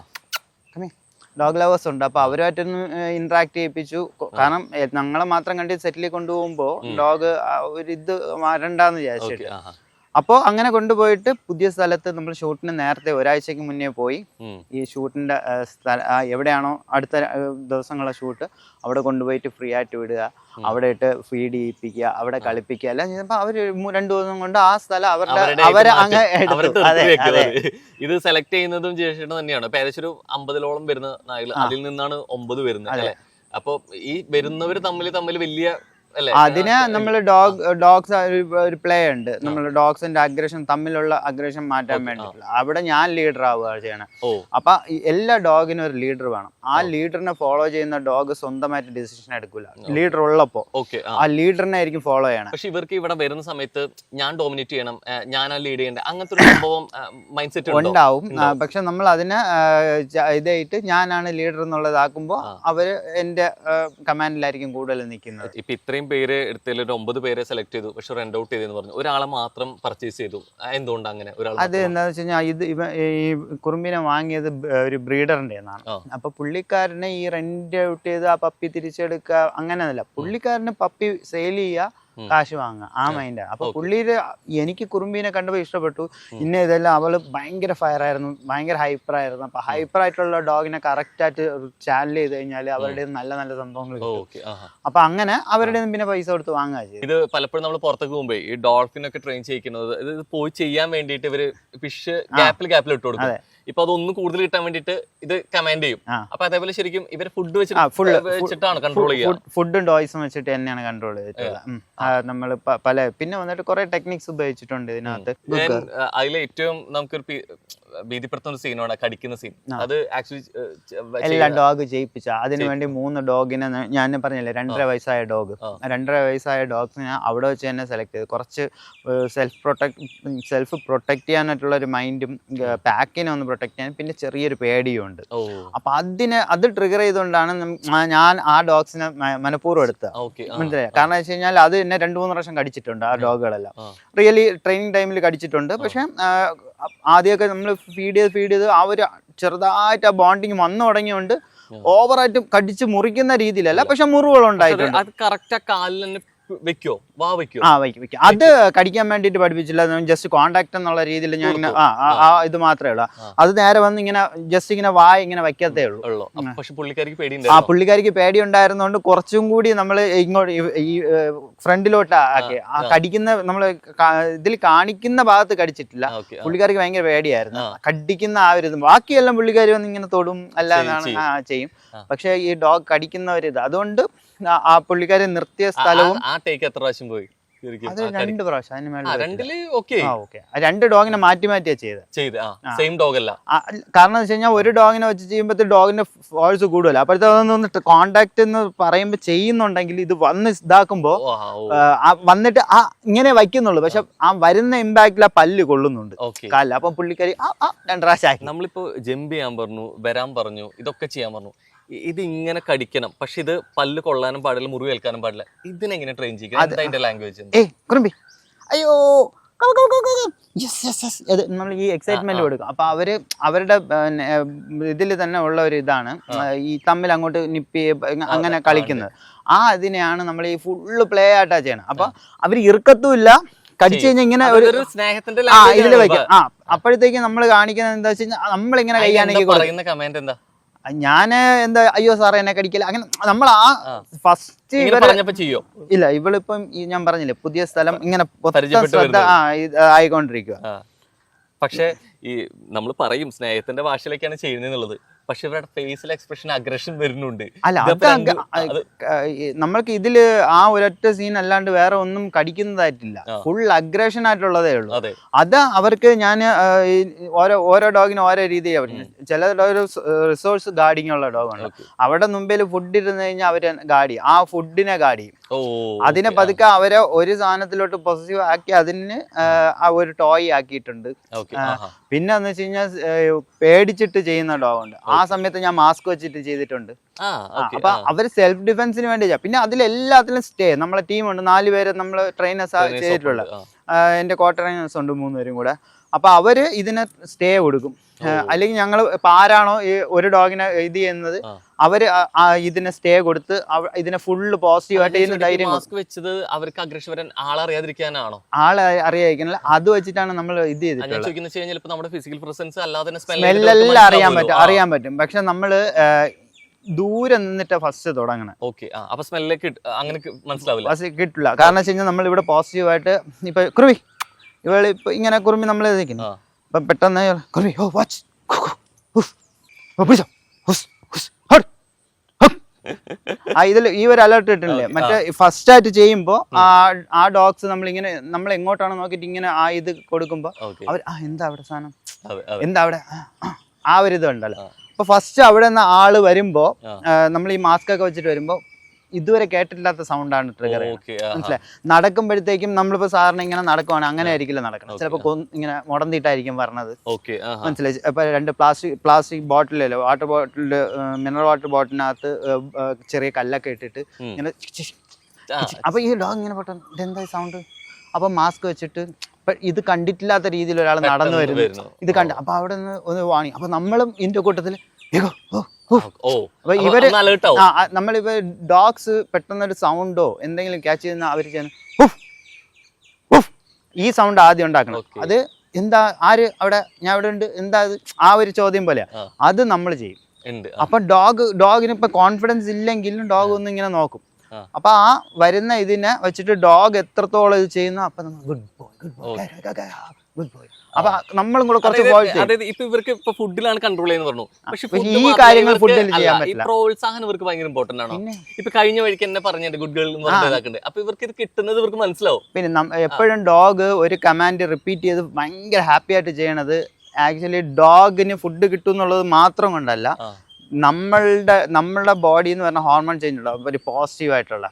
അപ്പൊ അവരുമായിട്ടൊന്ന് ഇന്ററാക്ട് ചെയ്യിപ്പിച്ചു. കാരണം ഞങ്ങളെ മാത്രം കണ്ടിട്ട് സെറ്റിൽ കൊണ്ടുപോകുമ്പോൾ ഡോഗ് ഒരു ഇത് വരണ്ടെന്ന് വിചാരിച്ചിട്ട് അപ്പോൾ അങ്ങനെ കൊണ്ടുപോയിട്ട് പുതിയ സ്ഥലത്ത് നമ്മൾ ഷൂട്ടിന് നേരത്തെ ഒരാഴ്ചക്ക് മുന്നേ പോയി ഈ ഷൂട്ടിന്റെ എവിടെയാണോ അടുത്ത ദിവസങ്ങളെ ഷൂട്ട് അവിടെ കൊണ്ടുപോയിട്ട് ഫ്രീ ആയിട്ട് വിടുക, അവിടെ ഇട്ട് ഫീഡ് ചെയ്യിപ്പിക്കുക, അവിടെ കളിപ്പിക്കുക എല്ലാം ചെയ്യുമ്പോൾ അവർ 2 ദിവസം കൊണ്ട് ആ സ്ഥലം അവരെ അങ്ങ്
ഇത് സെലക്ട് ചെയ്യുന്നതും ജേഷേട്ടൻ തന്നെയാണ്. ഏകദേശം ഒരു 50-ഓളം വരുന്ന നായകൾ, അതിൽ നിന്നാണ് 9 വരുന്നത് അല്ലെ. അപ്പൊ ഈ വരുന്നവർ തമ്മിൽ വലിയ അല്ലേ?
അതിന് നമ്മൾ ഡോഗ്സ് ഒരു പ്ലേ ഉണ്ട്, നമ്മൾ ഡോഗ്സിന്റെ അഗ്രഷൻ തമ്മിലുള്ള അഗ്രഷൻ മാറ്റാൻ വേണ്ടിയിട്ടുള്ള. അവിടെ ഞാൻ ലീഡർ ആവുക ചെയ്യണം. അപ്പൊ എല്ലാ ഡോഗിനും ഒരു ലീഡർ വേണം. ആ ലീഡറിനെ ഫോളോ ചെയ്യുന്ന ഡോഗ് സ്വന്തമായിട്ട് ഡിസിഷൻ എടുക്കൂല. ലീഡർ ഉള്ളപ്പോ ആ ലീഡറിനെ ആയിരിക്കും ഫോളോ ചെയ്യണം.
പക്ഷെ ഇവർക്ക് ഇവിടെ വരുന്ന സമയത്ത് ഞാൻ ഡോമിനേറ്റ് ചെയ്യണം, ഞാനാ ലീഡ് ചെയ്യേണ്ടത്, അങ്ങനത്തെ ഒരു സംഭവം മൈൻഡ് സെറ്റ്
ഉണ്ടാവും. പക്ഷെ നമ്മൾ അതിനെ ഇതായിട്ട് ഞാനാണ് ലീഡർ എന്നുള്ളതാക്കുമ്പോ അവര് എന്റെ കമാൻഡിലായിരിക്കും കൂടുതൽ നിൽക്കുന്നത്.
ഇപ്പൊ ഇത്രയും പേര് എടുത്തതിൽ ഒരു 9 പേരെ സെലക്ട് ചെയ്തു, പക്ഷെ റെന്റ് ഔട്ട് ചെയ്തെന്ന് പറഞ്ഞു, ഒരാളെ മാത്രം പർച്ചേസ് ചെയ്തു. എന്തുകൊണ്ട് അങ്ങനെ?
അത് എന്താന്ന് വെച്ച് കഴിഞ്ഞാൽ ഈ കുറുമ്പിനെ വാങ്ങിയത് ഒരു ബ്രീഡറിന്റെ ആണ്. അപ്പൊ പുള്ളിക്കാരനെ ഈ റെന്റ് ഔട്ട് ചെയ്ത് ആ പപ്പി തിരിച്ചെടുക്കുക അങ്ങനെയല്ല. പുള്ളിക്കാരന് പപ്പി സെയിൽ ചെയ്യുക, കാശ് വാങ്ങുക, ആ മൈൻഡാണ്. അപ്പൊ പുള്ളിയുടെ എനിക്ക് കുറുമ്പീനെ കണ്ടപ്പോൾ ഇഷ്ടപ്പെട്ടു. ഇന്ന ഇതെല്ലാം അവള് ഭയങ്കര ഫയർ ആയിരുന്നു, ഭയങ്കര ഹൈപ്പർ ആയിരുന്നു. അപ്പൊ ഹൈപ്പർ ആയിട്ടുള്ള ഡോഗിനെ കറക്റ്റ് ആയിട്ട് ചാനൽ ചെയ്ത് കഴിഞ്ഞാൽ അവരുടെ നല്ല നല്ല സംഭവങ്ങൾ കിട്ടും. അപ്പൊ അങ്ങനെ അവരുടെ പിന്നെ പൈസ കൊടുത്ത് വാങ്ങുക ചെയ്യും.
ഇത് പലപ്പോഴും നമ്മൾ പുറത്തേക്ക് പോകുമ്പോ ഈ ഡോൾഫിനൊക്കെ ട്രെയിൻ ചെയ്യിക്കുന്നത് ഇത് പോയി ചെയ്യാൻ വേണ്ടിയിട്ട് ഇവര് ഫിഷ് ഗ്യാപ്പിൽ ഇട്ട് കൊടുക്കും. ഇപ്പൊ അതൊന്നും കൂടുതൽ കിട്ടാൻ വേണ്ടിട്ട് ഇത് കമാൻഡ് ചെയ്യും. അപ്പൊ അതേപോലെ ശരിക്കും ഇവര് ഫുഡ് വെച്ചിട്ടാണ് കൺട്രോൾ ചെയ്യുക.
ഫുഡും ടോയ്സും വെച്ചിട്ട് തന്നെയാണ് കൺട്രോൾ ചെയ്തിട്ടുള്ളത്. നമ്മൾ പല പിന്നെ വന്നിട്ട് കുറെ ടെക്നിക്സ് ഉപയോഗിച്ചിട്ടുണ്ട് ഇതിനകത്ത്.
അതിൽ ഏറ്റവും നമുക്കൊരു ഭീതിപ്പെടുത്തുന്ന സീനാണ് കടിക്കുന്ന സീൻ. അത് ആക്ച്വലി
എല്ലാ ഡോഗ് ചെയ്യിപ്പിച്ച അതിനുവേണ്ടി 3 ഡോഗിനെ ഞാൻ പറഞ്ഞില്ലേ 2.5 വയസ്സായ ഡോഗ്, 2.5 വയസ്സായ ഡോഗ്സിനെ അവിടെ വെച്ച് തന്നെ സെലക്ട് ചെയ്ത് കുറച്ച് സെൽഫ് പ്രൊട്ടക്ട് ചെയ്യാനായിട്ടുള്ള ഒരു മൈൻഡും പാക്കിനെ ഒന്ന് പ്രൊട്ടക്ട് ചെയ്യാൻ പിന്നെ ചെറിയൊരു പേടിയും ഉണ്ട്. അപ്പൊ അത് ട്രിഗർ ചെയ്തുകൊണ്ടാണ് ഞാൻ ആ ഡോഗ്സിനെ മനഃപൂർവ്വം എടുത്തത്. മനസ്സിലായി? കാരണം വെച്ച് കഴിഞ്ഞാൽ അത് എന്നെ 2-3 പ്രാവശ്യം കടിച്ചിട്ടുണ്ട്. ആ ഡോഗുകളെല്ലാം റിയലി ട്രെയിനിങ് ടൈമിൽ കടിച്ചിട്ടുണ്ട്. പക്ഷെ ആദ്യമൊക്കെ നമ്മൾ ഫീഡ് ചെയ്ത് ആ ഒരു ചെറുതായിട്ട് ആ ബോണ്ടിങ് വന്നു തുടങ്ങിയോണ്ട് ഓവറായിട്ട് കടിച്ച് മുറിക്കുന്ന രീതിയിലല്ല, പക്ഷെ മുറിവുകൾ ഉണ്ടായിട്ടുണ്ട്.
അത് കറക്റ്റ് ആ കാലിൽ തന്നെ വെക്കോ,
വെക്കും. അത് കടിക്കാൻ വേണ്ടിട്ട് പഠിപ്പിച്ചില്ല, ജസ്റ്റ് കോണ്ടാക്ട് എന്നുള്ള രീതിയിൽ ഞാൻ ഇങ്ങനെ ഇത് മാത്രമേ ഉള്ളൂ. അത് നേരെ വന്ന് ഇങ്ങനെ ജസ്റ്റ് ഇങ്ങനെ ഇങ്ങനെ വയ്ക്കത്തേ ഉള്ളൂ. പുള്ളിക്കാരിക്ക് പേടി ഉണ്ടായിരുന്നോണ്ട് കുറച്ചും കൂടി നമ്മൾ ഇങ്ങോട്ട് ഈ ഫ്രണ്ടിലോട്ട് ആക്കി കടിക്കുന്ന നമ്മള് ഇതിൽ കാണിക്കുന്ന ഭാഗത്ത് കടിച്ചിട്ടില്ല. പുള്ളിക്കാരിക്ക് ഭയങ്കര പേടിയായിരുന്നു കടിക്കുന്ന ആ ഒരു ഇത്. ബാക്കിയെല്ലാം പുള്ളിക്കാരി വന്ന് ഇങ്ങനെ തൊടും അല്ലാതാണ് ചെയ്യും. പക്ഷെ ഈ ഡോഗ് കടിക്കുന്ന ഒരു ഇത് അതുകൊണ്ട് ആ പുള്ളിക്കാരി നിർത്തിയ സ്ഥലവും
എത്ര പ്രാവശ്യം പോയി?
അത് 2 പ്രാവശ്യം. അതിന് മേലെ
2
ഡോഗിനെ മാറ്റിയാ ചെയ്ത്. കാരണം വെച്ച് കഴിഞ്ഞാൽ ഒരു ഡോഗിനെ വെച്ച് ചെയ്യുമ്പോഴത്തെ ഡോഗിന്റെ ഫോഴ്സ് കൂടുതൽ. അപ്പോഴത്തെ അതൊന്ന് കോണ്ടാക്ട് എന്ന് പറയുമ്പോ ചെയ്യുന്നുണ്ടെങ്കിൽ ഇത് വന്ന് ഇതാക്കുമ്പോ വന്നിട്ട് ഇങ്ങനെ വയ്ക്കുന്നുള്ളൂ. പക്ഷെ ആ വരുന്ന ഇമ്പാക്റ്റിൽ ആ പല്ല് കൊള്ളുന്നുണ്ട് കാലിൽ. അപ്പൊ പുള്ളിക്കാരി 2 പ്രാവശ്യം.
നമ്മളിപ്പോ ജമ്പ് ചെയ്യാൻ പറഞ്ഞു, വരാൻ പറഞ്ഞു, ഇതൊക്കെ ചെയ്യാൻ പറഞ്ഞു. ഇത് ഇങ്ങനെ കടിക്കണം, പക്ഷെ ഇത് പല്ല് കൊള്ളാനും പാടില്ല, മുറിവ് ഏൽക്കാനും പാടില്ല. ഇതിനെങ്ങനെ ട്രെയിൻ ചെയ്യിക്കും? ലാംഗ്വേജ്
അയ്യോ നമ്മൾ ഈ എക്സൈറ്റ്മെന്റ് കൊടുക്കും. അപ്പൊ അവരുടെ ഇതിൽ തന്നെ ഉള്ള ഒരു ഇതാണ് ഈ തമ്മിൽ അങ്ങോട്ട് നിപ്പി അങ്ങനെ കളിക്കുന്നത്. അതിനെയാണ് നമ്മൾ ഈ ഫുള്ള് പ്ലേ ആയിട്ടാ ചെയ്യണം. അപ്പൊ അവര് ഇറുക്കത്തുമില്ല, കടിച്ചു കഴിഞ്ഞാൽ ഇങ്ങനെ ഒരു
സ്നേഹത്തിന്റെ
ഇതിൽ വെക്കാം. അപ്പോഴത്തേക്ക് നമ്മൾ കാണിക്കുന്നത് എന്താ വെച്ച് കഴിഞ്ഞാൽ നമ്മളിങ്ങനെ കൈയാണെങ്കിൽ
പറയുന്ന കമന്റ് എന്താ?
ഞാന് എന്താ അയ്യോ സാറേ എന്നെ കടിക്കില്ല അങ്ങനെ നമ്മൾ ആ ഫസ്റ്റ്
ചെയ്യോ?
ഇല്ല, ഇവളിപ്പം ഞാൻ പറഞ്ഞില്ലേ പുതിയ സ്ഥലം ഇങ്ങനെ ആയിക്കൊണ്ടിരിക്കുക.
പക്ഷെ ഈ നമ്മൾ പറയും സ്നേഹത്തിന്റെ ഭാഷയിലേക്കാണ് ചെയ്യുന്നത്, പക്ഷെ ഇവരുടെ ഫേസിൽ എക്സ്പ്രഷൻ അഗ്രഷൻ വരുന്നുണ്ട്.
നമ്മൾക്ക് ഇതില് ആ ഒരൊറ്റ സീൻ അല്ലാണ്ട് വേറെ ഒന്നും കടിക്കുന്നതായിട്ടില്ല, ഫുൾ അഗ്രഷൻ ആയിട്ടുള്ളതേ ഉള്ളൂ. അത് അവർക്ക് ഞാൻ ഓരോ ഡോഗിനും ഓരോ രീതിയാണ് പറഞ്ഞത്. ചില റിസോഴ്സ് ഗാർഡിങ് ഉള്ള ഡോഗാണ്, അവിടെ മുമ്പിൽ ഫുഡ് ഇരുന്ന് കഴിഞ്ഞാൽ അവര് ഗാഡി ആ ഫുഡിനെ ഗാഡി അതിനെ പതുക്കെ അവരെ ഒരു സാധനത്തിലോട്ട് പോസിറ്റീവ് ആക്കി അതിന് ആ ഒരു ടോയ് ആക്കിയിട്ടുണ്ട്. പിന്നെ എന്ന് വെച്ച് കഴിഞ്ഞാൽ പേടിച്ചിട്ട് ചെയ്യുന്ന ഡോഗുണ്ട്. ആ സമയത്ത് ഞാൻ മാസ്ക് വെച്ചിട്ട് ചെയ്തിട്ടുണ്ട്. അപ്പൊ അവര് സെൽഫ് ഡിഫെൻസിന് വേണ്ടി. പിന്നെ അതിലെല്ലാത്തിലും സ്റ്റേ നമ്മളെ ടീമുണ്ട്, 4 പേര് നമ്മള് ട്രെയിനേഴ്സ് ചെയ്തിട്ടുള്ള. എന്റെ കോ ട്രെയിനേഴ്സ് ഉണ്ട് 3 പേരും കൂടെ. അപ്പൊ അവര് ഇതിന് സ്റ്റേ കൊടുക്കും. അല്ലെങ്കിൽ ഞങ്ങൾ ഇപ്പൊ ആരാണോ ഈ ഒരു ഡോഗിനെ ഇത് ചെയ്യുന്നത് അവര് ഇതിനെ സ്റ്റേ കൊടുത്ത് ഇതിനെ ഫുള്ള് പോസിറ്റീവായിട്ട് ധൈര്യം
വെച്ചത് അവർക്ക് അഗ്രഷൻ വരാൻ ആളറിയാതിരിക്കാനാണോ?
ആളെ അറിയാതിരിക്കാനല്ല, അത് വെച്ചിട്ടാണ് നമ്മൾ ഇത് ചെയ്തിട്ടുള്ളത്. സ്മെല്ലെല്ലാം അറിയാൻ പറ്റും. പക്ഷെ നമ്മള് ദൂരെ നിന്നിട്ട് ഫസ്റ്റ് തുടങ്ങണം.
അപ്പൊ സ്മെല്ലൊക്കെ അങ്ങനെ മനസ്സിലാവില്ല,
കിട്ടില്ല. കാരണം വെച്ച് കഴിഞ്ഞാൽ നമ്മൾ ഇവിടെ പോസിറ്റീവായിട്ട് ഇപ്പൊ കുറുവി ഇപ്പൊ ഇങ്ങനെ കുറുമ്പി നമ്മൾ ഇരിക്കുന്നു. അപ്പൊ പെട്ടെന്ന് കുറുവി ഇതിൽ ഈ ഒരു അലർട്ട് ഇട്ടില്ലേ മറ്റേ ഫസ്റ്റ് ആയിട്ട് ചെയ്യുമ്പോൾ ആ ഡോഗ്സ് നമ്മൾ എങ്ങോട്ടാണ് നോക്കിയിട്ട് ഇങ്ങനെ ആ ഇത് കൊടുക്കുമ്പോൾ അവർ എന്താ അവിടെ സാധനം, എന്താ അവിടെ, ആ ഒരു ഇത് ഉണ്ടല്ലോ. അപ്പൊ ഫസ്റ്റ് അവിടെ നിന്ന് ആള് വരുമ്പോ നമ്മൾ ഈ മാസ്ക് ഒക്കെ വെച്ചിട്ട് വരുമ്പോ ഇതുവരെ കേട്ടിട്ടില്ലാത്ത സൗണ്ടാണ് ട്രിഗർ. മനസ്സിലായി? നടക്കുമ്പോഴത്തേക്കും നമ്മളിപ്പോ സാധാരണ ഇങ്ങനെ നടക്കുവാണ്, അങ്ങനെ ആയിരിക്കില്ല നടക്കണം. ചിലപ്പോ ഇങ്ങനെ മുടന്തിട്ടായിരിക്കും പറഞ്ഞത്. മനസ്സിലായി? ഇപ്പൊ 2 പ്ലാസ്റ്റിക് ബോട്ടിലല്ലോ, വാട്ടർ ബോട്ടിൽ, മിനറൽ വാട്ടർ ബോട്ടിനകത്ത് ചെറിയ കല്ലൊക്കെ ഇട്ടിട്ട് ഇങ്ങനെ അപ്പൊ ഈ ഡോഗ് ഇങ്ങനെ പെട്ടെന്ന് ഇതെന്താ സൗണ്ട്. അപ്പൊ മാസ്ക് വെച്ചിട്ട് ഇത് കണ്ടിട്ടില്ലാത്ത രീതിയിൽ ഒരാൾ നടന്നു വരുന്നു, ഇത് കണ്ട് അപ്പൊ അവിടെ നിന്ന് ഒന്ന് വാങ്ങി. അപ്പൊ നമ്മളും ഇതിന്റെ കൂട്ടത്തില് അപ്പൊ ഇവര് നമ്മളിപ്പോ ഡോഗ്സ് പെട്ടെന്നൊരു സൗണ്ടോ എന്തെങ്കിലും ക്യാച്ച് ചെയ്യുന്ന അവര് ഈ സൗണ്ട് ആദ്യം ഉണ്ടാക്കണം. അത് എന്താ, ആര് അവിടെ, ഞാൻ അവിടെ ഉണ്ട്, എന്താ അത്, ആ ഒരു ചോദ്യം പോലെയാ. അത് നമ്മൾ ചെയ്യും. അപ്പൊ ഡോഗിന് ഇപ്പൊ കോൺഫിഡൻസ് ഇല്ലെങ്കിലും ഡോഗ് ഒന്ന് ഇങ്ങനെ നോക്കും. അപ്പൊ ആ വരുന്ന ഇതിനെ വെച്ചിട്ട് ഡോഗ് എത്രത്തോളം ഇത് ചെയ്യുന്നു, അപ്പൊ good boy, good boy, good boy. അപ്പൊ നമ്മളും കൂടെ കുറച്ച്
ഇപ്പൊ ഇവർക്ക് ഇപ്പൊ ഫുഡിലാണ് കൺട്രോൾ ചെയ്യുന്നത് പറഞ്ഞു. പക്ഷെ
ഈ കാര്യങ്ങൾ ഫുഡിൽ ചെയ്യാൻ പറ്റില്ല.
പ്രോത്സാഹനം ഇവർക്ക് ഭയങ്കര ഇമ്പോർട്ടന്റ് ആണോ? ഇപ്പൊ കഴിഞ്ഞ വഴിക്ക് എന്നെ പറഞ്ഞത് ഗുഡ് ഗേൾ എന്ന് പറഞ്ഞിട്ടുണ്ട്. അപ്പൊ ഇവർക്ക് ഇത് കിട്ടുന്നത് ഇവർക്ക് മനസ്സിലാവും.
പിന്നെ എപ്പോഴും ഡോഗ് ഒരു കമാൻഡ് റിപ്പീറ്റ് ചെയ്ത് ഭയങ്കര ഹാപ്പി ആയിട്ട് ചെയ്യണത് ആക്ച്വലി ഡോഗിന് ഫുഡ് കിട്ടും എന്നുള്ളത് മാത്രം കൊണ്ടല്ല, നമ്മളുടെ ബോഡി എന്ന് പറഞ്ഞ ഹോർമോൺ ചേഞ്ച് ഉണ്ടാവും, ഒരു പോസിറ്റീവ് ആയിട്ടുള്ള.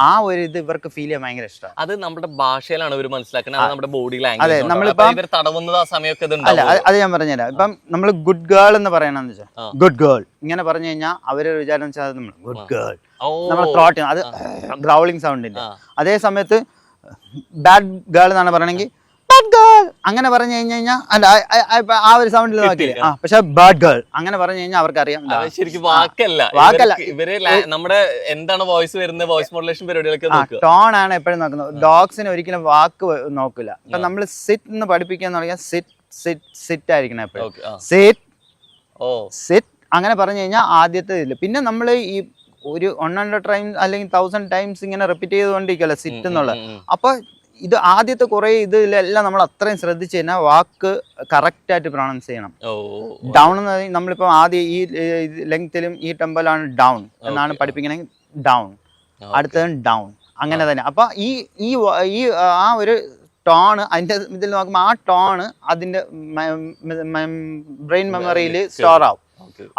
ആ ഒരു ഇത് ഇവർക്ക് ഫീൽ ചെയ്യാൻ ഭയങ്കര ഇഷ്ടമാണ്.
അത് നമ്മുടെ ഭാഷയിലാണ് ഇവർ മനസ്സിലാക്കുന്നത്, നമ്മുടെ ബോഡി ലാംഗ്വേജ്. അതെ, നമ്മളിപ്പോ തടവുന്നത് ആ സമയമൊക്കെ
അല്ല, അത് ഞാൻ പറഞ്ഞുതരാം. ഇപ്പം നമ്മൾ ഗുഡ് ഗേൾ എന്ന് പറയണെന്ന് വെച്ചാൽ ഗുഡ് ഗേൾ ഇങ്ങനെ പറഞ്ഞു കഴിഞ്ഞാൽ അവര് വിചാരം വെച്ചാൽ നമ്മൾ ഗുഡ് ഗേൾ, നമ്മുടെ ത്രോട്ട് അത് ഗ്രൗളിംഗ് സൗണ്ടിന്റെ. അതേ സമയത്ത് ബാഡ് ഗേൾ എന്നാണ് പറയണെങ്കിൽ ബാഡ് ഗേൾ അങ്ങനെ പറഞ്ഞു കഴിഞ്ഞാൽ അല്ല ആ ഒരു സൗണ്ടിൽ നോക്കിയില്ലേ. പക്ഷെ ബാഡ് ഗേൾ അങ്ങനെ പറഞ്ഞു കഴിഞ്ഞാൽ അവർക്കറിയാം
ശരിക്കും വാക്കല്ല ഇവര് നമ്മുടെ എന്താണ് വോയിസ് വരുന്നത്, വോയിസ് മോഡുലേഷൻ പരിപാടികളൊക്കെ
ടോൺ ആണ് എപ്പോഴും നോക്കുന്നത്. ഡോഗ്സിന് ഒരിക്കലും വാക്ക് നോക്കില്ല. ഇപ്പൊ നമ്മൾ സിറ്റ് എന്ന് പഠിപ്പിക്കാന്ന് പറഞ്ഞാൽ സിറ്റ് ആയിരിക്കണം എപ്പോഴും. സിറ്റ് അങ്ങനെ പറഞ്ഞു കഴിഞ്ഞാൽ ആദ്യത്തെ ഇതില്ല. പിന്നെ നമ്മൾ ഈ ഒരു 100 ടൈംസ് അല്ലെങ്കിൽ 1000 ടൈംസ് ഇങ്ങനെ റിപ്പീറ്റ് ചെയ്തുകൊണ്ടിരിക്കുമല്ലോ സിറ്റ് എന്നുള്ളത്. അപ്പൊ ഇത് ആദ്യത്തെ കുറെ ഇതിലെല്ലാം നമ്മൾ അത്രയും ശ്രദ്ധിച്ചു കഴിഞ്ഞാൽ വാക്ക് കറക്റ്റ് ആയിട്ട് പ്രൊണൗൺസ് ചെയ്യണം. ഡൗൺ എന്ന് പറഞ്ഞാൽ നമ്മളിപ്പോ ആദ്യം ഈ ലെങ്ത്തിലും ഈ ടെമ്പോലാണ് ഡൗൺ എന്നാണ് പഠിപ്പിക്കണമെങ്കിൽ ഡൗൺ, അടുത്തത് ഡൗൺ, അങ്ങനെ തന്നെ. അപ്പൊ ഈ ആ ഒരു ടോണ് അതിന്റെ ഇതിൽ നോക്കുമ്പോൾ ആ ടോണ് അതിന്റെ ബ്രെയിൻ മെമ്മറിയിൽ സ്റ്റോർ ആവും.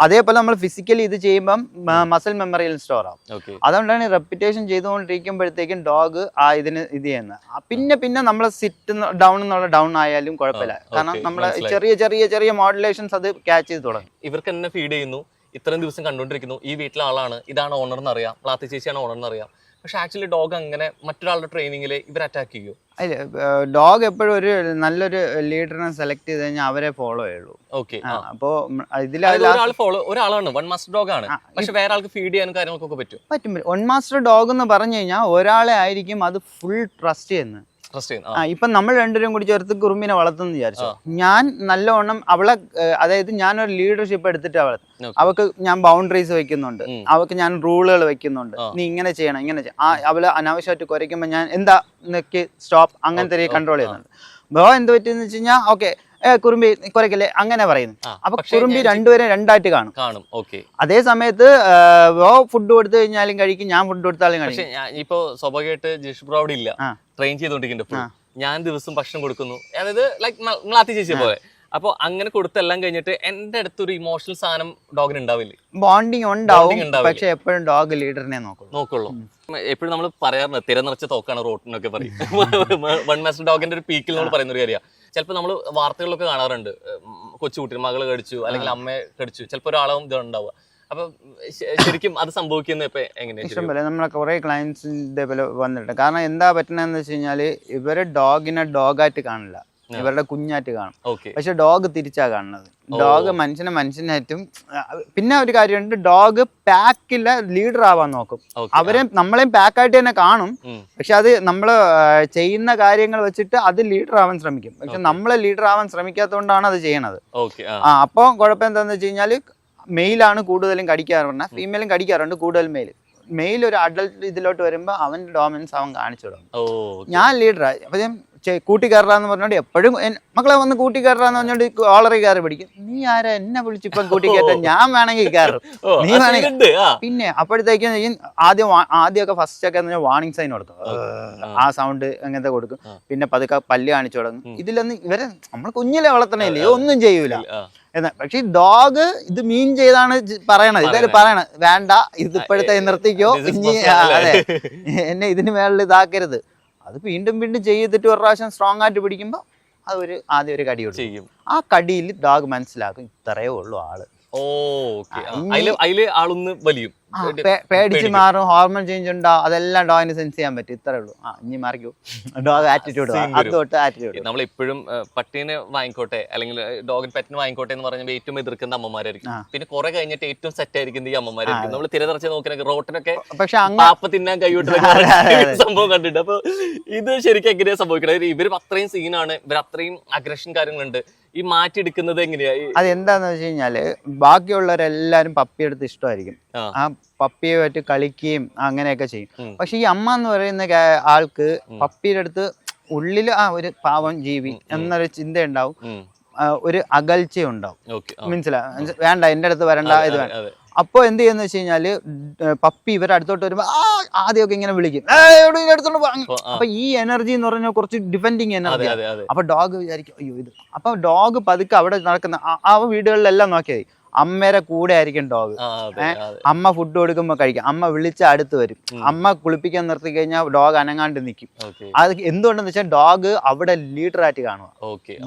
അതേപോലെ നമ്മൾ ഫിസിക്കലി ഇത് ചെയ്യുമ്പം മസിൽ മെമ്മറിയിൽ സ്റ്റോർ ആവും. അതുകൊണ്ടാണ് റെപ്പിറ്റേഷൻ ചെയ്തുകൊണ്ടിരിക്കുമ്പോഴത്തേക്കും ഡോഗ് ആ ഇതിന് ഇത് ചെയ്യുന്നത്. പിന്നെ നമ്മൾ സിറ്റ് ഡൗൺ എന്നുള്ള ഡൗൺ ആയാലും കുഴപ്പമില്ല, കാരണം നമ്മൾ ചെറിയ ചെറിയ ചെറിയ മോഡുലേഷൻസ് അത് ക്യാച്ച് ചെയ്ത് തുടങ്ങും.
ഇവർക്ക് തന്നെ ഫീഡ് ചെയ്യുന്നു, ഇത്രയും ദിവസം കണ്ടുകൊണ്ടിരിക്കുന്നു, ഈ വീട്ടിലെ ആളാണ്, ഇതാണ് ഓണർ എന്നറിയാം, പ്ലാത്തി ചേച്ചിയാണ് ഓണർ എന്നറിയാം. പക്ഷെ ആക്ച്വലി ഡോഗ് അങ്ങനെ മറ്റൊരാളുടെ ട്രെയിനിങ്ങിൽ ഇവർ അറ്റാക്ക് ചെയ്യും.
അല്ല, ഡോഗ് എപ്പോഴും ഒരു നല്ലൊരു ലീഡറിനെ സെലക്ട് ചെയ്ത് കഴിഞ്ഞാൽ അവരെ ഫോളോ ചെയ്യുള്ളൂ. അപ്പോ
ഒരാളാണ് വൺ മാസ്റ്റർ ഡോഗ് ആണ്, പക്ഷെ വേറെ ആൾക്ക് ഫീഡ് ചെയ്യാനും കാര്യങ്ങൾക്കൊക്കെ പറ്റും.
വൺ മാസ്റ്റർ ഡോഗ് എന്ന് പറഞ്ഞു കഴിഞ്ഞാൽ ഒരാളെ ആയിരിക്കും അത് ഫുൾ ട്രസ്റ്റ് ചെയ്യുന്നത്. ഇപ്പൊ നമ്മൾ രണ്ടുപേരും കൂടി ചേർത്ത് കുറുമ്പിനെ വളർത്തുന്ന വിചാരിച്ചു. ഞാൻ നല്ലവണ്ണം അവളെ, അതായത് ഞാനൊരു ലീഡർഷിപ്പ് എടുത്തിട്ട് വളർത്തും. അവക്ക് ഞാൻ ബൗണ്ടറീസ് വെക്കുന്നുണ്ട്, അവക്ക് ഞാൻ റൂളുകൾ വെക്കുന്നുണ്ട്, നീ ഇങ്ങനെ ചെയ്യണം ഇങ്ങനെ ചെയ്യണം. അവള് അനാവശ്യമായിട്ട് കുരയ്ക്കുമ്പോൾ ഞാൻ എന്താ സ്റ്റോപ്പ് അങ്ങനത്തെ കൺട്രോൾ ചെയ്യുന്നുണ്ട്. എന്ത് പറ്റിയെന്ന് വെച്ച് കഴിഞ്ഞാൽ ഓക്കെ കുറുമ്പി കുറയ്ക്കല്ലേ അങ്ങനെ പറയുന്നു. അപ്പൊ കുറുമ്പി രണ്ടുപേരും രണ്ടായിട്ട് കാണും. അതേ സമയത്ത് ഫുഡ് കൊടുത്തു കഴിഞ്ഞാലും കഴിക്കും, ഞാൻ ഫുഡ് കൊടുത്താലും കഴിക്കും.
ഇപ്പൊ സ്വാഭാവികമായിട്ട് ജിഷ് ബ്രോ അവിടെ ഇല്ല, ട്രെയിൻ ചെയ്തോണ്ടിരിക്കുന്നുണ്ട്. ഞാൻ ദിവസം ഭക്ഷണം കൊടുക്കുന്നു, അതായത് ലൈക്ക് മ്ലാത്തി ചേച്ചിയെ പോലെ. അപ്പൊ അങ്ങനെ കൊടുത്തെല്ലാം കഴിഞ്ഞിട്ട് എന്റെ അടുത്തൊരു ഇമോഷണൽ സാധനം ഡോഗിന് ഉണ്ടാവില്ലേ?
ബോണ്ടിങ് ഉണ്ടാവും, പക്ഷെ എപ്പോഴും ഡോഗ് ലീഡറിനെ
നോക്കുള്ളൂ. എപ്പോഴും നമ്മൾ പറയാറുണ്ട് തിരനിറച്ച തോക്കാണ് റോട്ടിനൊക്കെ പറയും. വൺ മാസ്റ്റർ ഡോഗിന്റെ ഒരു പീക്കിൽ നമ്മൾ പറയുന്ന ഒരു കാര്യം. ചിലപ്പോൾ നമ്മൾ വാർത്തകളിലൊക്കെ കാണാറുണ്ട്, കൊച്ചുകുട്ടി മകള് കടിച്ചു അല്ലെങ്കിൽ അമ്മയെ കടിച്ചു, ചിലപ്പോൾ ഒരാളും ഇത് ഉണ്ടാവുക. അപ്പൊ ശരിക്കും അത് സംഭവിക്കുന്നത് ഇപ്പൊ എങ്ങനെയാണ്?
ഇഷ്ടംപോലെ നമ്മളെ കുറെ ക്ലയൻസ് ഇതേപോലെ വന്നിട്ടുണ്ട്. കാരണം എന്താ പറ്റണെന്ന് വെച്ച് കഴിഞ്ഞാല് ഇവര് ഡോഗിനെ ഡോഗായിട്ട് കാണില്ല, ഇവരുടെ കുഞ്ഞായിട്ട് കാണും. പക്ഷെ ഡോഗ് തിരിച്ചാ കാണുന്നത്. ഡോഗ് മനുഷ്യനായിട്ടും. പിന്നെ ഒരു കാര്യമുണ്ട്, ഡോഗ് പാക്കിലെ ലീഡർ ആവാൻ നോക്കും. അവരെ നമ്മളെയും പാക്കായിട്ട് തന്നെ കാണും, പക്ഷെ അത് നമ്മള് ചെയ്യുന്ന കാര്യങ്ങൾ വെച്ചിട്ട് അത് ലീഡർ ആവാൻ ശ്രമിക്കും. പക്ഷെ നമ്മളെ ലീഡർ ആവാൻ ശ്രമിക്കാത്തതുകൊണ്ടാണ് അത് ചെയ്യണത്. അപ്പൊ കുഴപ്പം എന്താന്ന് വെച്ച് കഴിഞ്ഞാല് മെയിലാണ് കൂടുതലും കടിക്കാറുണ്ട്, ഫീമെയിലും കടിക്കാറുണ്ട്, കൂടുതൽ മെയിൽ ഒരു അഡൽട്ട് ഇതിലോട്ട് വരുമ്പോ അവന്റെ ഡോമിനൻസ് അവൻ കാണിച്ചു തുടങ്ങും. ഞാൻ ലീഡറായി. അപ്പൊ ഞാൻ കൂട്ടിക്കയറാന്ന് പറഞ്ഞോണ്ട് എപ്പോഴും മക്കളെ വന്ന് കൂട്ടിക്കയറാന്ന് പറഞ്ഞോണ്ട് ഓളറി കയറി പിടിക്കും. നീ ആരാ എന്നെ വിളിച്ചിപ്പം കൂട്ടിക്കയറ്റാൻ? ഞാൻ വേണമെങ്കിൽ കയറും, നീ വേണമെങ്കിൽ. പിന്നെ അപ്പോഴത്തേക്കും ആദ്യമൊക്കെ ഫസ്റ്റ് ഒക്കെ വാർണിംഗ് സൈൻ കൊടുക്കും, ആ സൗണ്ട് അങ്ങനത്തെ കൊടുക്കും. പിന്നെ പതുക്കെ പല്ല് കാണിച്ചു തുടങ്ങും. ഇതിലൊന്നും ഇവരെ നമ്മൾ കുഞ്ഞിലെ വളർത്തണല്ലേ, ഒന്നും ചെയ്യൂല എന്നാ. പക്ഷെ ഈ ഡോഗ് ഇത് മീൻ ചെയ്താണ് പറയണത്, ഇതായാലും പറയണത് വേണ്ട ഇത് ഇപ്പോഴത്തെ നിർത്തിക്കോ, ഇനി അതെ എന്നെ ഇതിന് മേളിൽ ഇതാക്കരുത്. അത് വീണ്ടും വീണ്ടും ചെയ്തിട്ട് ഒരു പ്രാവശ്യം സ്ട്രോങ് ആയിട്ട് പിടിക്കുമ്പോൾ അത് ആദ്യം ഒരു കടി കൊടുക്കും. ആ കടിയിൽ ഡോഗ് മനസ്സിലാക്കും ഇത്രയേ ഉള്ളൂ ആള്.
ആളൊന്ന് വലിയും,
പേടിച്ച് മാറും, ഹോർമോൺ ചേഞ്ച് ഉണ്ടാവും, അതെല്ലാം ഡോഗിന് സെൻസ് ചെയ്യാൻ പറ്റും. ഇത്രേ ഉള്ളൂ. ഇനി മാറിക്കോ, ഡോഗ് ആറ്റിറ്റ്യൂഡ് ആറ്റിറ്റ്യൂഡ്.
നമ്മളെപ്പോഴും പട്ടീനെ വാങ്ങിക്കോട്ടെ അല്ലെങ്കിൽ ഡോഗിന് പെറ്റിന് വാങ്ങിക്കോട്ടെ എന്ന് പറഞ്ഞാൽ ഏറ്റവും എതിർക്കുന്ന അമ്മമാരായിരിക്കും. പിന്നെ കുറെ കഴിഞ്ഞിട്ട് ഏറ്റവും സെറ്റ് ആയിരിക്കുന്നത് ഈ അമ്മമാരായിരിക്കും. നമ്മൾ തിരതറച്ച് നോക്കിയൊക്കെ റോട്ടിനൊക്കെ പാപ്പ തിന്നാൻ കൈവിട്ട് സംഭവം കണ്ടിട്ട്. അപ്പൊ ഇത് ശരിക്കും എങ്ങനെയാ സംഭവിക്കണത്? ഇവർ അത്രയും സീനാണ്, ഇവർ അത്രയും അഗ്രഷൻ കാര്യങ്ങളുണ്ട്. ഈ മാറ്റിയെടുക്കുന്നത് എങ്ങനെയാ?
അതെന്താന്ന് വെച്ച് കഴിഞ്ഞാല് ബാക്കിയുള്ളവരെല്ലാരും പപ്പിയെടുത്ത് ഇഷ്ടമായിരിക്കും, ആ പപ്പിയുമായിട്ട് കളിക്കുകയും അങ്ങനെയൊക്കെ ചെയ്യും. പക്ഷെ ഈ അമ്മ എന്ന് പറയുന്ന ആൾക്ക് പപ്പിയുടെ അടുത്ത് ഉള്ളിൽ ഒരു പാവം ജീവി എന്നൊരു ചിന്ത ഉണ്ടാവും, ഒരു അകൽച്ച ഉണ്ടാവും. മനസ്സിലാവും, വേണ്ട എന്റെ അടുത്ത് വരണ്ട, ഇത് വേണ്ട. അപ്പൊ എന്ത് ചെയ്യുന്ന വെച്ച് കഴിഞ്ഞാല് പപ്പി ഇവരുടെ അടുത്തോട്ട് വരുമ്പോ ആദ്യമൊക്കെ ഇങ്ങനെ വിളിക്കും, അടുത്തോട്ട്. അപ്പൊ ഈ എനർജി എന്ന് പറഞ്ഞാൽ കുറച്ച് ഡിഫെൻഡിങ് എനർജി. അപ്പൊ ഡോഗ് വിചാരിക്കും അയ്യോ ഇത്. അപ്പൊ ഡോഗ് പതുക്കെ അവിടെ നടക്കുന്ന ആ വീടുകളിലെല്ലാം നോക്കിയാൽ അമ്മയുടെ കൂടെ ആയിരിക്കും ഡോഗ്. അമ്മ ഫുഡ് കൊടുക്കുമ്പോ കഴിക്കും, അമ്മ വിളിച്ച അടുത്ത് വരും, അമ്മ കുളിപ്പിക്കാൻ നിർത്തി കഴിഞ്ഞാൽ ഡോഗ് അനങ്ങാണ്ട് നിൽക്കും. അത് എന്തുകൊണ്ടെന്ന് വെച്ചാൽ ഡോഗ് അവിടെ ലീഡറായിട്ട് കാണുക,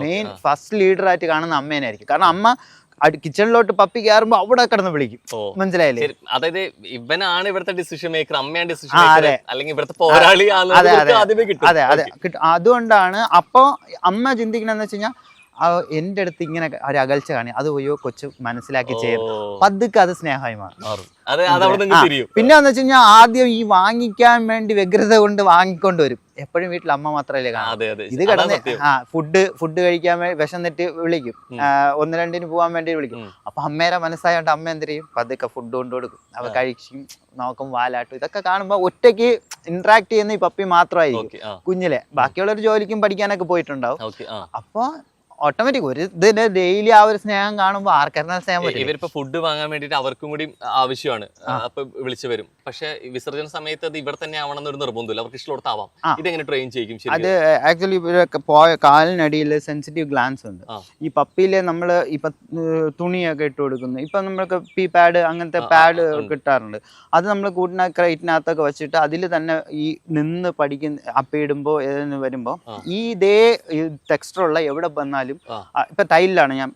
മെയിൻ ഫസ്റ്റ് ലീഡറായിട്ട് കാണുന്ന അമ്മേനായിരിക്കും. കാരണം അമ്മ കിച്ചണിലോട്ട് പപ്പി കയറുമ്പോ അവിടെ കിടന്ന് വിളിക്കും. മനസ്സിലായില്ലേ?
അതായത് ഇവനാണ് ഇവിടുത്തെ ഡിസിഷൻ മേക്കർ, അമ്മയാണ് ഡിസിഷൻ മേക്കർ, അല്ലെങ്കിൽ ഇവിടുത്തെ പോരാളി.
അതെ അതെ കിട്ടും. അതുകൊണ്ടാണ് അപ്പൊ അമ്മ ചിന്തിക്കണെന്ന് വെച്ച് കഴിഞ്ഞാൽ എന്റെ അടുത്ത് ഇങ്ങനെ ഒരു അകൽച്ച കാണി, അത് പോയോ കൊച്ചു മനസ്സിലാക്കി ചെയ്യും, പതുക്കെ അത് സ്നേഹമായി മാറും. പിന്നെ എന്ന് വെച്ച് കഴിഞ്ഞാൽ ആദ്യം ഈ വാങ്ങിക്കാൻ വേണ്ടി വ്യഗ്രത കൊണ്ട് വാങ്ങിക്കൊണ്ട് വരും. എപ്പോഴും വീട്ടിൽ അമ്മ മാത്രമല്ലേ കാണാം. ഇത് കിടന്ന് ഫുഡ് കഴിക്കാൻ വേണ്ടി വിശന്നിട്ട് വിളിക്കും, 1-2 പോകാൻ വേണ്ടി വിളിക്കും. അപ്പൊ അമ്മേരെ മനസ്സായോണ്ട് അമ്മ എന്ത് ചെയ്യും, പതുക്കെ ഫുഡ് കൊണ്ട് കൊടുക്കും, അവ കഴിക്കും, നോക്കും, വാലാട്ടും. ഇതൊക്കെ കാണുമ്പോ ഒറ്റയ്ക്ക് ഇന്ററാക്ട് ചെയ്യുന്ന ഈ പപ്പി മാത്രമായിരിക്കും കുഞ്ഞിലെ. ബാക്കിയുള്ളൊരു ജോലിക്കും പഠിക്കാനൊക്കെ പോയിട്ടുണ്ടാവും. അപ്പൊ ഓട്ടോമാറ്റിക് ഒരു ഇതിന് ഡെയിലി ആ ഒരു സ്നേഹം കാണുമ്പോ ആർക്കാരും സ്നേഹം പറ്റും.
ഇവരിപ്പോ ഫുഡ് വാങ്ങാൻ വേണ്ടിട്ട് അവർക്കും കൂടി ആവശ്യമാണ്, അപ്പൊ വിളിച്ചു വരും. പക്ഷെ വിസർജന സമയത്ത് അത് ഇവിടെ തന്നെ ആവണം എന്നൊരു നിർബന്ധമില്ല, അവർക്ക് ഇഷ്ടമുള്ളതാവാം. ഇതെങ്ങനെ ട്രെയിൻ ചെയ്യും?
അത് ആക്ച്വലി ഇവരൊക്കെ പോയ കാലിനടിയിൽ സെൻസിറ്റീവ് ഗ്ലാൻസ് ഉണ്ട്. ഈ പപ്പിയിലെ നമ്മള് ഇപ്പൊ തുണിയൊക്കെ ഇട്ട് കൊടുക്കുന്നു, ഇപ്പൊ നമ്മൾക്ക് പി പാഡ് അങ്ങനത്തെ പാഡ് കിട്ടാറുണ്ട്. അത് നമ്മൾ ക്രൈറ്റിനകത്തൊക്കെ വെച്ചിട്ട് അതിൽ തന്നെ ഈ നിന്ന് പഠിക്കുന്ന അപ്പിയിടുമ്പോ ഏതെന്ന് വരുമ്പോ ഈ ഇതേ ടെക്സ്റ്ററുള്ള എവിടെ വന്നാലും ഇപ്പൊ ടൈലിലാണ് ഞാൻ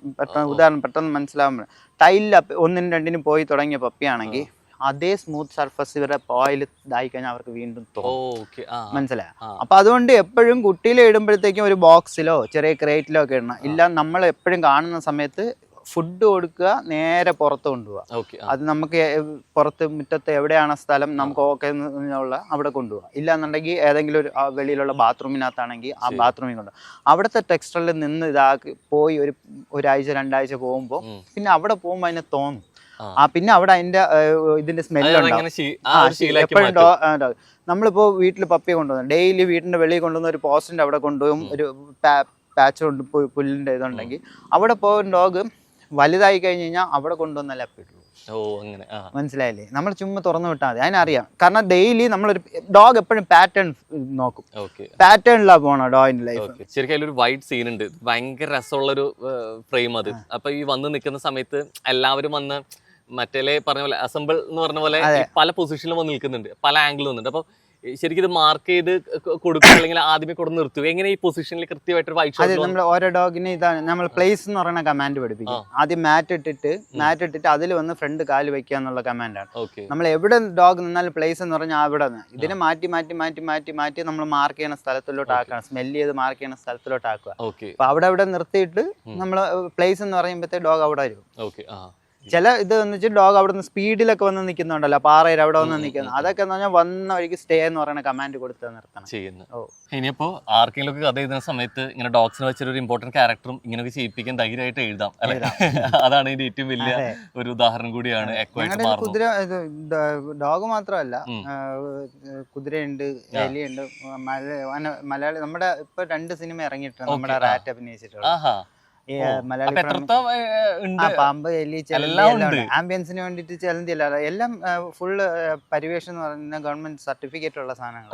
ഉദാഹരണം പെട്ടെന്ന് മനസ്സിലാവുമ്പോൾ, ടൈലിൽ 1-2 പോയി തുടങ്ങിയ പപ്പിയാണെങ്കിൽ അതേ സ്മൂത്ത് സർഫസ് ഇവരുടെ പോയിൽ ഇതായി കഴിഞ്ഞാൽ അവർക്ക് വീണ്ടും തോന്നും. മനസ്സിലായോ? അപ്പൊ അതുകൊണ്ട് എപ്പോഴും കുട്ടിയിലെ ഇടുമ്പോഴത്തേക്കും ഒരു ബോക്സിലോ ചെറിയ ക്രേറ്റിലോ ഒക്കെ ഇടണം. ഇല്ല നമ്മൾ എപ്പോഴും കാണുന്ന സമയത്ത് ഫുഡ് കൊടുക്കുക, നേരെ പുറത്ത് കൊണ്ടുപോവുക. അത് നമുക്ക് പുറത്ത് മുറ്റത്ത് എവിടെയാണ് സ്ഥലം നമുക്ക് ഓക്കെ എന്നുള്ള അവിടെ കൊണ്ടുപോവുക. ഇല്ലാന്നുണ്ടെങ്കിൽ ഏതെങ്കിലും ഒരു വെളിയിലുള്ള ബാത്റൂമിനകത്താണെങ്കിൽ ആ ബാത്റൂമിൽ കൊണ്ടുപോകും. അവിടുത്തെ ടെക്സ്റ്ററിൽ നിന്ന് ഇതാക്കി പോയി ഒരാഴ്ച-2 ആഴ്ച പോകുമ്പോൾ പിന്നെ അവിടെ പോകുമ്പോൾ അതിനെ തോന്നും. പിന്നെ അവിടെ അതിന്റെ ഇതിന്റെ സ്മെല്ലുണ്ടാവും. എപ്പോഴും നമ്മളിപ്പോ വീട്ടിൽ പപ്പിയെ കൊണ്ടുപോകും, ഡെയിലി വീടിന്റെ വെളിയിൽ കൊണ്ടുവന്ന ഒരു പോസ്റ്റിന്റെ അവിടെ കൊണ്ടുപോകും, ഒരു പാച്ച് കൊണ്ട് പുല്ലിന്റെ ഇതുണ്ടെങ്കിൽ അവിടെ പോകുന്ന ഡോഗ് വലുതായി കഴിഞ്ഞ് കഴിഞ്ഞാൽ അവിടെ കൊണ്ടുവന്നല്ല അപ്പിട്ടുള്ളൂ. മനസ്സിലായില്ലേ? നമ്മൾ ചുമ്മാ തുറന്നു വിട്ടാൽ മതി, അതിനറിയാം. കാരണം ഡെയിലി നമ്മളൊരു ഡോഗ് എപ്പോഴും പാറ്റേൺ നോക്കും, പാറ്റേണിലാണ് പോണ ഡോഗിന്റെ ലൈഫ്.
ശരിക്കും അതിലൊരു വൈറ്റ് സീൻ ഉണ്ട്, ഭയങ്കര രസമുള്ളൊരു ഫ്രെയിം അത്. അപ്പൊ ഈ വന്ന് നിൽക്കുന്ന സമയത്ത് എല്ലാവരും വന്ന് മറ്റേ പറഞ്ഞ പോലെ അസംബിൾ എന്ന് പറഞ്ഞ പോലെ പല പൊസിഷനിലും വന്ന് നിൽക്കുന്നുണ്ട്, പല ആംഗിളും വന്നിട്ട്. അപ്പൊ ശരിക്കും ഇത് മാർക്ക് ചെയ്ത് കൊടുക്കുക അല്ലെങ്കിൽ ആദ്യമേ കൊണ്ട് നിർത്തുക, എങ്ങനെ ഈ പൊസിഷനിൽ കൃത്യമായിട്ട്
അതെ നമ്മൾ ഓരോ ഡോഗിന് ഇതാണ് നമ്മൾ പ്ലേസ് എന്ന് പറയുന്ന കമാൻഡ് പഠിപ്പിക്കും. ആദ്യം മാറ്റ് ഇട്ടിട്ട് അതിൽ വന്ന് ഫ്രണ്ട് കാല് വെക്കുക എന്നുള്ള കമാൻഡാണ്. നമ്മൾ എവിടെ ഡോഗ് നിന്നാലും പ്ലേസ് എന്ന് പറഞ്ഞാൽ അവിടെ നിന്ന് ഇതിനെ മാറ്റി നമ്മൾ മാർക്ക് ചെയ്യുന്ന സ്ഥലത്തിലോട്ട് ആക്കണം, സ്മെല്ല് ചെയ്ത് മാർക്ക് ചെയ്യുന്ന സ്ഥലത്തിലോട്ട് ആക്കുക. അപ്പൊ അവിടെ നിർത്തിയിട്ട് നമ്മൾ പ്ലേസ് എന്ന് പറയുമ്പോഴത്തെ ഡോഗ് അവിടെ വരും. ചില ഇത് എന്ന് വെച്ചാൽ ഡോഗ് അവിടെ നിന്ന് സ്പീഡിലൊക്കെ വന്ന് നിൽക്കുന്നുണ്ടല്ലോ, പാറയിൽ അവിടെ വന്ന് നിൽക്കുന്നു, അതൊക്കെ എന്ന് പറഞ്ഞാൽ വന്ന വഴിക്ക് സ്റ്റേ എന്ന് പറയുന്ന കമാൻഡ് കൊടുത്ത് നിർത്തണം
ചെയ്യുന്നത്. ഇനിയിപ്പോ ആർക്കെങ്കിലും കഥ എഴുതുന്ന സമയത്ത് ഇങ്ങനെ ഡോഗ്സിനെ വെച്ചൊരു ഇമ്പോർട്ടന്റ് ക്യാരക്ടറും ഇങ്ങനെയൊക്കെ ചെയ്യിപ്പിക്കാൻ ധൈര്യമായിട്ട് എഴുതാം അല്ലെ? അതാണ് ഇതിന്റെ ഏറ്റവും വലിയ ഒരു ഉദാഹരണം കൂടിയാണ് എക്കോ ആയിട്ട് മാറുന്നത്.
കുതിര ഡോഗ് മാത്രമല്ല, കുതിരയുണ്ട്, എലിയുണ്ട്. മലയാളി നമ്മുടെ ഇപ്പൊ 2 സിനിമ ഇറങ്ങിയിട്ടുണ്ട് നമ്മുടെ റാറ്റ് അഭിനയിച്ചിട്ടുള്ള. പാമ്പ്, എലി, ആംബിയൻസിന് വേണ്ടിട്ട് ചിലന്തില്ല, എല്ലാം ഫുള്ള് പരിവേഷം എന്ന് പറയുന്ന ഗവൺമെന്റ് സർട്ടിഫിക്കറ്റ് ഉള്ള സാധനങ്ങൾ.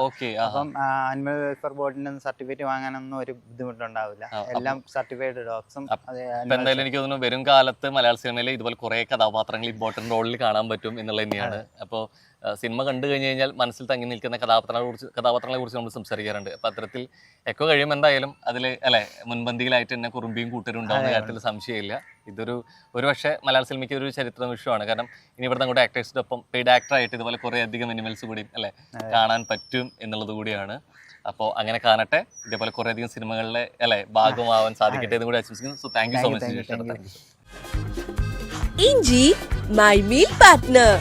അപ്പം ആനിമൽ വെൽഫെയർ ബോർഡിന്റെ സർട്ടിഫിക്കറ്റ് വാങ്ങാനൊന്നും ഒരു ബുദ്ധിമുട്ടുണ്ടാവില്ല. എല്ലാം സർട്ടിഫൈഡ് ഡോഗ്സും.
എന്തായാലും എനിക്ക് തോന്നുന്നു വരും കാലത്ത് മലയാള സിനിമയിൽ ഇതുപോലെ കുറെ കഥാപാത്രങ്ങൾ ഇമ്പോർട്ടന്റ് റോളിൽ കാണാൻ പറ്റും എന്നുള്ളത് തന്നെയാണ്. അപ്പോൾ സിനിമ കണ്ടു കഴിഞ്ഞ് കഴിഞ്ഞാൽ മനസ്സിൽ തങ്ങി നിൽക്കുന്ന കഥാപാത്രങ്ങളെ കുറിച്ച് നമ്മൾ സംസാരിക്കാറുണ്ട്. അപ്പം അത്തരത്തിൽ എക്കോ കഴിയുമ്പോൾ എന്തായാലും അതിൽ അല്ലെ മുൻപന്തിയിലായിട്ട് തന്നെ കുറുമ്പിയും കൂട്ടരും ഉണ്ടാകുന്ന കാര്യത്തിൽ സംശയമില്ല. ഒരു പക്ഷേ മലയാള സിനിമയ്ക്ക് ഒരു ചരിത്ര നിമിഷമാണ്. കാരണം ഇനി ഇവിടുന്ന് അങ്ങോട്ട് ആക്ടേഴ്സിൻ്റെ ഒപ്പം പെയ്ഡ് ആക്ടറായിട്ട് ഇതുപോലെ കുറേ അധികം അനിമൽസ് കൂടി അല്ലെ കാണാൻ പറ്റും എന്നുള്ളത് കൂടിയാണ്. അപ്പോൾ അങ്ങനെ കാണട്ടെ, ഇതേപോലെ കുറേ അധികം സിനിമകളിലെ അല്ലെ ഭാഗമാവാൻ സാധിക്കട്ടെ എന്ന് കൂടി ആശംസിക്കുന്നു. So thank you so much.
ഇഞ്ചി മൈ മീൽ പാർട്ട്ണർ.